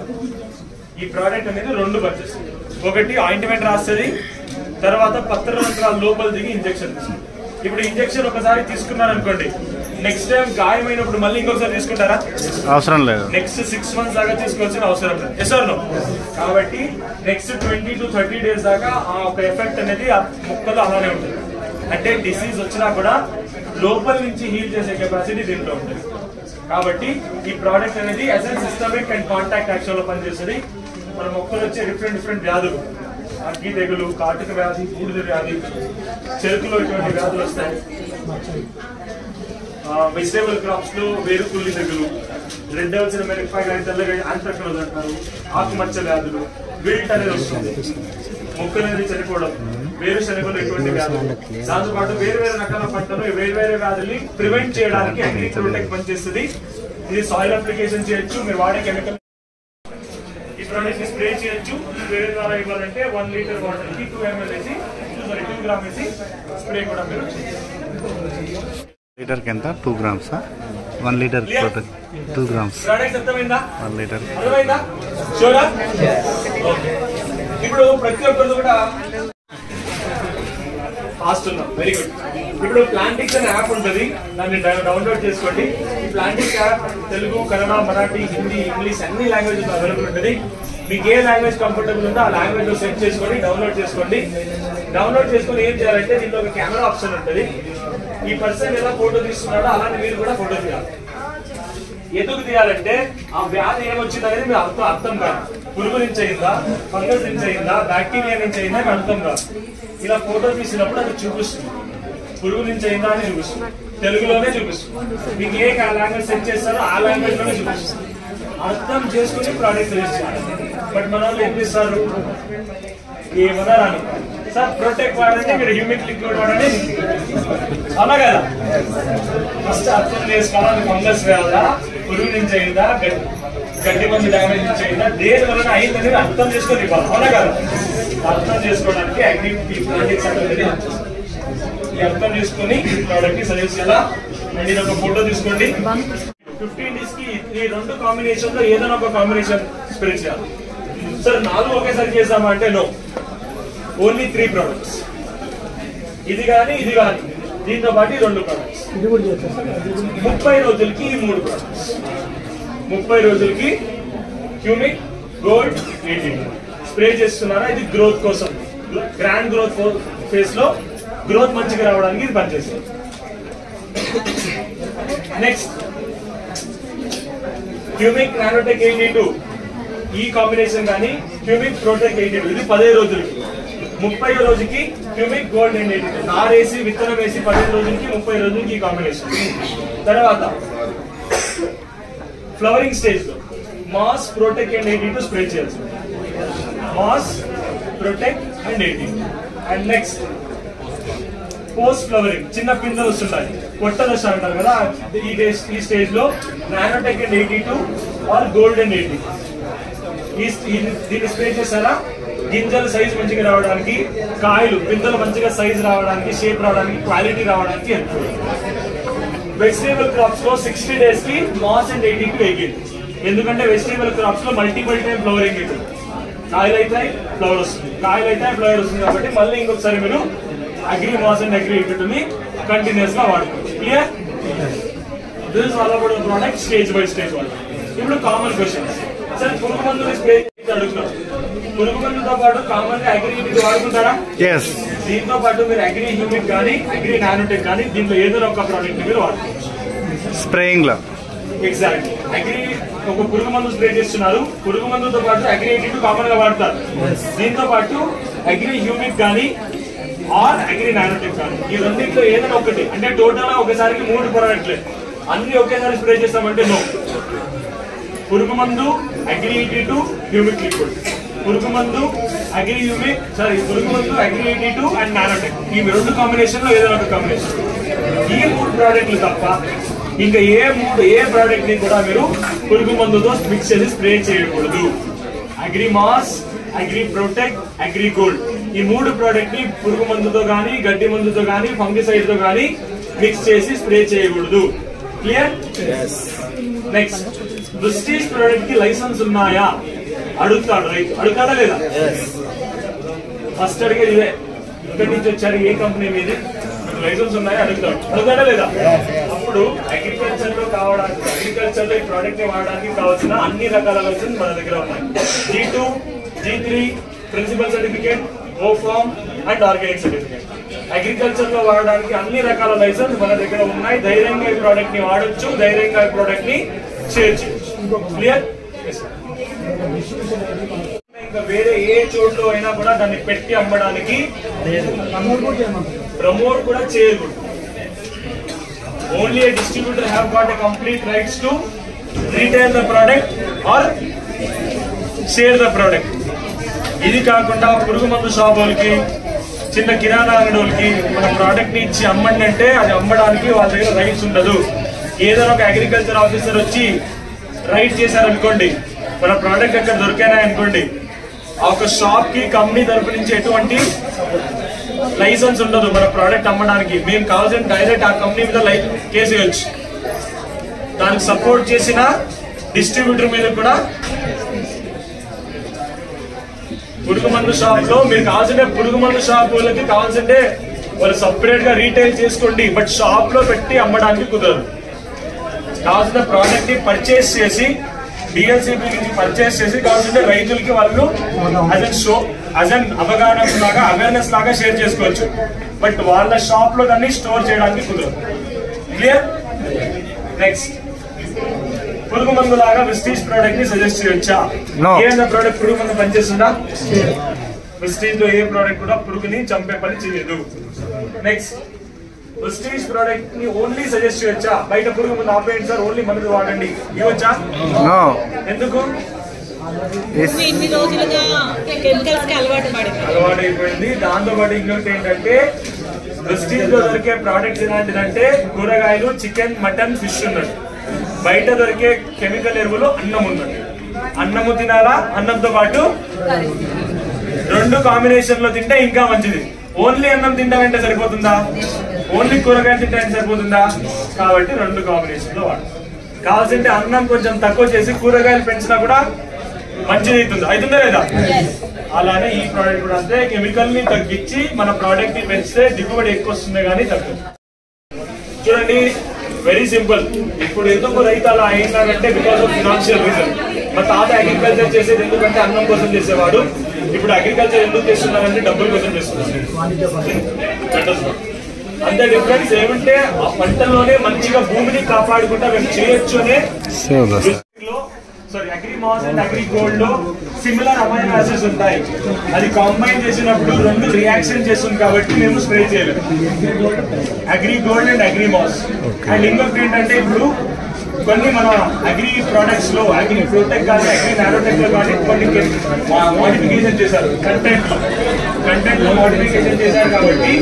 ఈ ప్రోడక్ట్ అనేది 2 పనిచేస్తుంది. ఒకటి ఆయింట్మెంట్ రాస్తుంది, తర్వాత పత్ర రంధ్రాల లోపల దిగి ఇంజెక్షన్ తీసుకుంటారు. ఇప్పుడు ఇంజెక్షన్ ఒకసారి తీసుకున్నారనుకోండి, నెక్స్ట్ టైం గాయమైనప్పుడు మళ్ళీ ఇంకొకసారి తీసుకుంటారా? అవసరం లేదు. నెక్స్ట్ 6 months దాకా తీసుకోవాల్సిన అవసరం లేదు. Yes or no? కాబట్టి నెక్స్ట్ 20 to 30 days దాకా ఆ ఒక ఎఫెక్ట్ అనేది ఆ మొక్కలో అలానే ఉంటుంది. అంటే డిసీజ్ వచ్చినా కూడా లోపల నుంచి హీల్ చేసే కెపాసిటీ దీంట్లో ఉంటుంది. కాబట్టి ఈ ప్రోడక్ట్ అనేది as a systemic and contact action లో పనిచేస్తుంది. మన మొక్కలు వచ్చే డిఫరెంట్ వ్యాధులు, అగ్గి తెగులు, కాటుక వ్యాధి, బూడిద వ్యాధి, చెరుకులో ఇటువంటి వ్యాధులు వస్తాయి. వెజిటేబుల్ క్రాప్స్ లో వేరుకుల్లి తెగులు, రెడ్ వచ్చిన మిరపకాయ, తెల్లగా ఆంథ్రాక్నోజ్ అంటారు, ఆకుమచ్చ వ్యాధులు, విల్ట్ అనేది వస్తుంది, మొక్కలు అనేది చనిపోవడం, వేరుశనగలు ఇటువంటి వ్యాధులు. దాంతో పాటు వేరు రకాల పంటలు వేరు వ్యాధుల్ని ప్రివెంట్ చేయడానికి అగ్రి ప్రొటెక్ట్ పనిచేస్తుంది. ఇది సాయిల్ అప్లికేషన్ చేయొచ్చు, మీరు వాడే కెమికల్ ఈ ప్రోడక్ట్ ని స్ప్రే చేయొచ్చు. స్ప్రే ద్వారా ఇవ్వాలంటే 1 లీటర్ వాటర్ కి 2 grams వేసి స్ప్రే కూడా మీరు లీటర్ కింద 2 grams, 1 లీటర్ 2 grams. ప్రోడక్ట్ అర్థమైందా? 1 లీటర్ అర్థమైందా? షూరా? ఇప్పుడు ప్రతి ఒక్కరు కూడా ఫాస్ట్ ఉన్నాం. Very good. ఇప్పుడు ప్లాంటిక్స్ అనే యాప్ ఉంటుంది, దాన్ని డౌన్లోడ్ చేసుకోండి. ఈ Plantix app Telugu, Kannada, Marathi, Hindi, English అన్ని లాంగ్వేజెస్ అవైలబుల్ ఉంటుంది. మీకు ఏ లాంగ్వేజ్ కంఫర్టబుల్ ఉందో ఆ లాంగ్వేజ్ లో సెట్ చేసుకొని డౌన్లోడ్ చేసుకోండి. డౌన్లోడ్ చేసుకొని ఏం చేయాలంటే దీనిలో ఒక కెమెరా ఆప్షన్ ఉంటుంది. ఈ పర్సన్ ఎలా ఫోటో తీస్తున్నాడో అలానే మీరు కూడా ఫోటో తీయాలి. ఎందుకు తీయాలంటే ఆ వ్యాధి ఏమొచ్చింది అనేది మీరు అర్థం కాదు. పురుగు నుంచి అయిందా, ఫంగస్ నుంచి అయిందా, బ్యాక్టీరియా నుంచి అయిందా అని అర్థం కాదు. ఇలా ఫోటో తీసినప్పుడు అది చూపిస్తుంది. పురుగు నుంచి అయిందా అని చూపిస్తుంది, తెలుగులోనే చూపిస్తుంది. మీకు ఏ లాంగ్వేజ్ సెట్ చేస్తారో ఆ లాంగ్వేజ్ లోనే చూపిస్తుంది. అర్థం చేసుకుని ప్రోడక్ట్ రిలీజ్ చేయాలి. బట్ మన వాళ్ళు ఏం చేస్తారు, ఏమన్నా రాని సార్ ప్రొటెక్ట్ వాడంటే మీరు హ్యూమిక్ లిక్విడ్ వాడండి, అలా కదా. ఫస్ట్ అర్థం చేసుకోవాలి, ఫంగస్ వ్యాధా, పురుగు నుంచి అయిందా, గడ్డి మంది డ్యామేజ్ నుంచి అయిందా, దేని వలన అయిందని అర్థం చేసుకొని ఇవ్వాలి, అవునా కదా. అర్థం చేసుకోవడానికి యాక్టివిటీ ప్లాంటిక్స్ అనేది ఈ అర్థం చేసుకుని ప్రోడక్ట్ ని సజెస్ట్ చేయాలా. అండ్ ఇది ఒక ఫోటో తీసుకోండి. 15 days కి ఈ 2 కాంబినేషన్ లో ఏదైనా ఒక కాంబినేషన్ స్ప్రే చేయాలి. సార్ 4 ఒకేసారి చేసామా అంటే నో, ఓన్లీ 3 ప్రొడక్ట్స్. ఇది కానీ దీంతో పాటు 2 ప్రొడక్ట్స్. 30 రోజులకి ఈ 3 ప్రొడక్ట్స్. 30 రోజులకి హ్యూమిక్ గోల్డ్ 18 స్ప్రే చేస్తున్నారా? ఇది గ్రోత్ కోసం, గ్రాండ్ గ్రోత్ ఫేస్ లో గ్రోత్ మంచిగా రావడానికి ఇది పనిచేస్తుంది. నెక్స్ట్ హ్యూమిక్ నానోటెక్ 82 ఈ కాంబినేషన్ కానీ హ్యూమిక్ ప్రోటెక్ 82 ఇది 15 రోజులకి. 30 రోజుకి హ్యూమిక్ గోల్డ్ 82 నారేసి విత్తనం వేసి 15 రోజులకి 30 రోజులకి ఈ కాంబినేషన్. తర్వాత ఫ్లవరింగ్ స్టేజ్ లో మాస్ ప్రొటెక్ట్ అండ్ 82 స్ప్రే చేయాల్సి ఉంటుంది. Mass protect and 82. And next post flowering చిన్న పిందెలు వస్తుంటాయి, కొట్టలు వస్తా అంటారు కదా, ఈ స్టేజ్ లో nanotech and 82 or gold and 82 దీన్ని స్ప్రే చేస్తారా? గింజల సైజ్ మంచిగా రావడానికి, కాయలు పిందెలు మంచిగా సైజ్ రావడానికి, షేప్ రావడానికి, క్వాలిటీ రావడానికి హెల్ప్. వెజిటేబుల్ క్రాప్స్ లో 60 days కి మాస్ అండ్ 82 వేగింది. ఎందుకంటే వెజిటేబుల్ క్రాప్స్ లో మల్టిపుల్ టైం ఫ్లవరింగ్ అవుతుంది. కాయలు అయితే ఫ్లవర్ వస్తుంది, కాయలు అయితే ఫ్లవర్ వస్తుంది. కాబట్టి మళ్ళీ ఇంకొకసారి మీరు అగ్రి మాస్ అండ్ అగ్రి 82ని కంటిన్యూస్ గా వాడుకోవచ్చు. Clear? This is all about the product stage by stage వాళ్ళు. ఇప్పుడు కామన్ క్వశ్చన్స్. సార్ పురుగు మందులు స్ప్రే అడుగుతారు. పురుగు మందులతో పాటు కామన్ గా అగ్రి హ్యూమిక్ వాడుకుంటారా? దీంతో పాటు మీరు అగ్రి హ్యూమిక్ కానీ అగ్రి నానోటెక్ కానీ దీంట్లో ఏదో ఒక ప్రోడక్ట్ మీరు వాడుకోవచ్చు స్ప్రేయింగ్ లో. ఎగ్జాక్ట్లీ. అగ్రి ఒక పురుగు మందు స్ప్రే చేస్తున్నారు, పురుగు మందుతో పాటు అగ్రి 82 కామన్ గా వాడతారు. దీంతో పాటు అగ్రి హ్యూమిక్ కానీ ఆర్ అగ్రి నానోటెక్ కానీ ఈ రెండింటిలో ఏదైనా ఒకటి, అంటే టోటల్ గా ఒకసారికి 3 ప్రోడక్ట్లే అన్ని ఒకేసారి స్ప్రే చేస్తామంటే నో. పురుగు మందు అగ్రి 82 హ్యూమిక్ లిక్విడ్, పురుగు మందు అగ్రి హ్యూమిక్ పురుగు మందు అగ్రి 82 అండ్ నానోటెక్ ఈ 2 కాంబినేషన్ లో ఏదైనా ఒక కాంబినేషన్. ఈ 3 ప్రోడక్ట్లు తప్ప ఇంకా ఏ ప్రోడక్ట్ ని కూడా మీరు పురుగు మందుతో మిక్స్ చేసి స్ప్రే చేయకూడదు. Agri mass, agri protect, agri gold ఈ 3 ప్రోడక్ట్ ని పురుగు మందుతో గానీ, గడ్డి మందుతో గానీ, ఫంగిసైడ్ తో గానీ మిక్స్ చేసి స్ప్రే చేయకూడదు. క్లియర్? నెక్స్ట్ విస్టీజ్ ప్రోడక్ట్ కి లైసెన్స్ ఉన్నాయా అడుగుతాడు రైతు. అడుగుతాడా లేదా? ఫస్ట్ అడిగేది ఇదే. ఇక్కడి నుంచి వచ్చారు, ఏ కంపెనీ మీది, లైసెన్స్ ఉన్నాయా అడుగుతాడు. అడుగుతాడా లేదా? అప్పుడు అగ్రికల్చర్ లో ఈ ప్రోడక్ట్ ని వాడడానికి కావాల్సిన అన్ని రకాల లైసెన్స్ మన దగ్గర ఉన్నాయి. G2, G3 ప్రిన్సిపల్ సర్టిఫికేట్, ఓఫామ్ అండ్ ఆర్గానిక్ సర్టిఫికేట్. అగ్రికల్చర్ లో వాడడానికి అన్ని రకాల లైసెన్స్ మన దగ్గర ఉన్నాయి. ధైర్యంగా ఈ ప్రోడక్ట్ ని వాడొచ్చు, ధైర్యంగా ఈ ప్రోడక్ట్ ని షేర్ చేయొచ్చు. క్లియర్? ఇంకా వేరే ఏ చోట్లో అయినా కూడా దాన్ని పెట్టి అమ్మడానికి ప్రమోట్ కూడా చేయకూడదు. Only A distributor have got a complete rights to retail the product or share the product. ఇది కాకుండా పురుగు మందు షాప్ వాళ్ళకి, చిన్న కిరాణా అంగడి మన ప్రోడక్ట్ ని ఇచ్చి అమ్మండి అంటే అది అమ్మడానికి వాళ్ళ దగ్గర రైట్స్ ఉండదు. ఏదైనా ఒక అగ్రికల్చర్ ఆఫీసర్ వచ్చి రైట్ చేశారనుకోండి, మన ప్రోడక్ట్ ఎక్కడ దొరికానా అనుకోండి, ఆ ఒక షాప్ కి కంపెనీ తరపు నుంచి ఎటువంటి లైసెన్స్ ఉండదు మన ప్రోడక్ట్ అమ్మడానికి. మేము కావాల్సిన డైరెక్ట్ ఆ కంపెనీ మీద కేసు వేయచ్చు. దానికి సపోర్ట్ చేసిన డిస్ట్రిబ్యూటర్ మీద కూడా. పురుగు మందు షాప్ లో మీరు కావాల్సింటే పురుగు మందు షాప్ వాళ్ళకి కావాల్సింటే వాళ్ళు సపరేట్ గా రీటైల్ చేసుకోండి, బట్ షాప్ లో పెట్టి అమ్మడానికి కుదరదు. కావాల్సిన ప్రోడక్ట్ ని పర్చేస్ చేసి డిఎల్సిపి పర్చేస్ చేసి కావాల్సింటే రైతులకి వాళ్ళు అవేర్నెస్ లాగా షేర్ చేసుకోవచ్చు, బట్ వాళ్ళ షాప్ లో దాన్ని స్టోర్ చేయడానికి కుదరదు. క్లియర్? నెక్స్ట్ పురుగు మందు లాగా విస్టీజ్ ప్రోడక్ట్ ని సజెస్ట్ చేయొచ్చా? ఏదైనా ప్రోడక్ట్ పురుగు మందు పనిచేస్తుందా? విస్టీజ్ లో ఏ ప్రోడక్ట్ కూడా పురుగుని చంపే పని చేయదు. నెక్స్ట్ విస్టీజ్ ప్రోడక్ట్ ని ఓన్లీ సజెస్ట్ చేయొచ్చా? బయట పురుగు మందు ఆపేయండి సార్, ఓన్లీ మందు వాడండి ఇవ్వచ్చా? ఎందుకు? అలవాటైపోయింది. దాంతో పాటు ఇంకొకటి ఏంటంటే విస్టీజ్ లో దొరికే ప్రోడక్ట్స్ ఎలాంటిదంటే కూరగాయలు, చికెన్, మటన్, ఫిష్ ఉన్నట్టు. బయట దొరికే కెమికల్ ఎరువులు అన్నం ఉన్నట్టు. అన్నము తినాలా, అన్నంతో పాటు 2 కాంబినేషన్ లో తింటే ఇంకా మంచిది. ఓన్లీ అన్నం తింటామంటే సరిపోతుందా? ఓన్లీ కూరగాయలు తింటామంటే సరిపోతుందా? కాబట్టి 2 కాంబినేషన్ లో వాడు. కావాల్సింటే అన్నం కొంచెం తక్కువ చేసి కూరగాయలు పెంచినా కూడా మంచిది అవుతుందా లేదా? అలానే ఈ ప్రోడక్ట్ కూడా అంతే, కెమికల్ ని తగ్గించి మన ప్రోడక్ట్ ని పెంచితే దిగుబడి ఎక్కువ వస్తుంది కానీ తగ్గుతుంది. చూడండి వెరీ సింపుల్. ఇప్పుడు ఎందుకు రైతు అలా అయినాడంటే బికాస్ ఆఫ్ ఫినాన్షియల్ రీజన్. మా తాత అగ్రికల్చర్ చేసేది ఎందుకంటే అన్నం కోసం చేసేవాడు. ఇప్పుడు అగ్రికల్చర్ ఎందుకు చేస్తున్నారంటే డబ్బుల కోసం చేస్తున్నారు. అంతే డిఫరెన్స్ ఏమంటే ఆ పంటల్లోనే మంచిగా భూమిని కాపాడుకుంటా మేము చేయొచ్చు అనే agri mass and agri gold లో సిమిలర్ అమైనో యాసిడ్స్ ఉంటాయి. అది కాంబైన్ చేసినప్పుడు రెండు రియాక్షన్ చేస్తుంది కాబట్టి మేము స్ప్రే చేయలేము. Agri gold and agri mass. And ఇంకొకటి ఏంటంటే ఇప్పుడు కొన్ని మన అగ్రి ప్రొడక్ట్స్ లో అగ్రి ప్రోటెక్ కానీ అగ్రి నానోటెక్ లో కానీ కొన్ని మోడిఫికేషన్ చేశారు. కంటెంట్ లో మోడిఫికేషన్ చేశారు కాబట్టి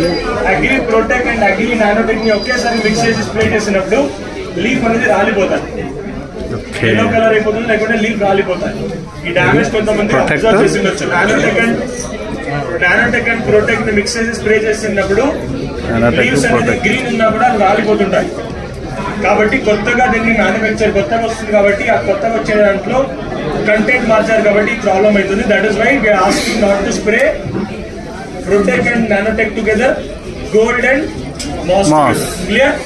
అగ్రి ప్రోటెక్ అండ్ అగ్రి నానోటెక్ ని ఒకేసారి మిక్స్ చేసి స్ప్రే చేసినప్పుడు లీఫ్ అనేది రాలిపోతాయి. ఎల్లో కలర్ అయిపోతుంది, లేకుంటే లీఫ్ రాలిపోతాయి. ఈ డామేజ్ కొంతమంది అబ్జర్వ్ చేసి ఉండొచ్చు. నానోటెక్ అండ్ ప్రోటెక్ట్ ని మిక్స్ చేసి స్ప్రే చేసినప్పుడు లీవ్స్ అనేది గ్రీన్ ఉన్నా కూడా రాలిపోతుంటాయి. కాబట్టి కొత్తగా దీన్ని మ్యానుఫ్యాక్చర్ కొత్తగా వస్తుంది కాబట్టి ఆ కొత్తగా వచ్చే దాంట్లో కంటెంట్ మార్చారు కాబట్టి ప్రాబ్లం అవుతుంది. That is why we're asking not to spray protech and nanotech together, gold and mass. Clear?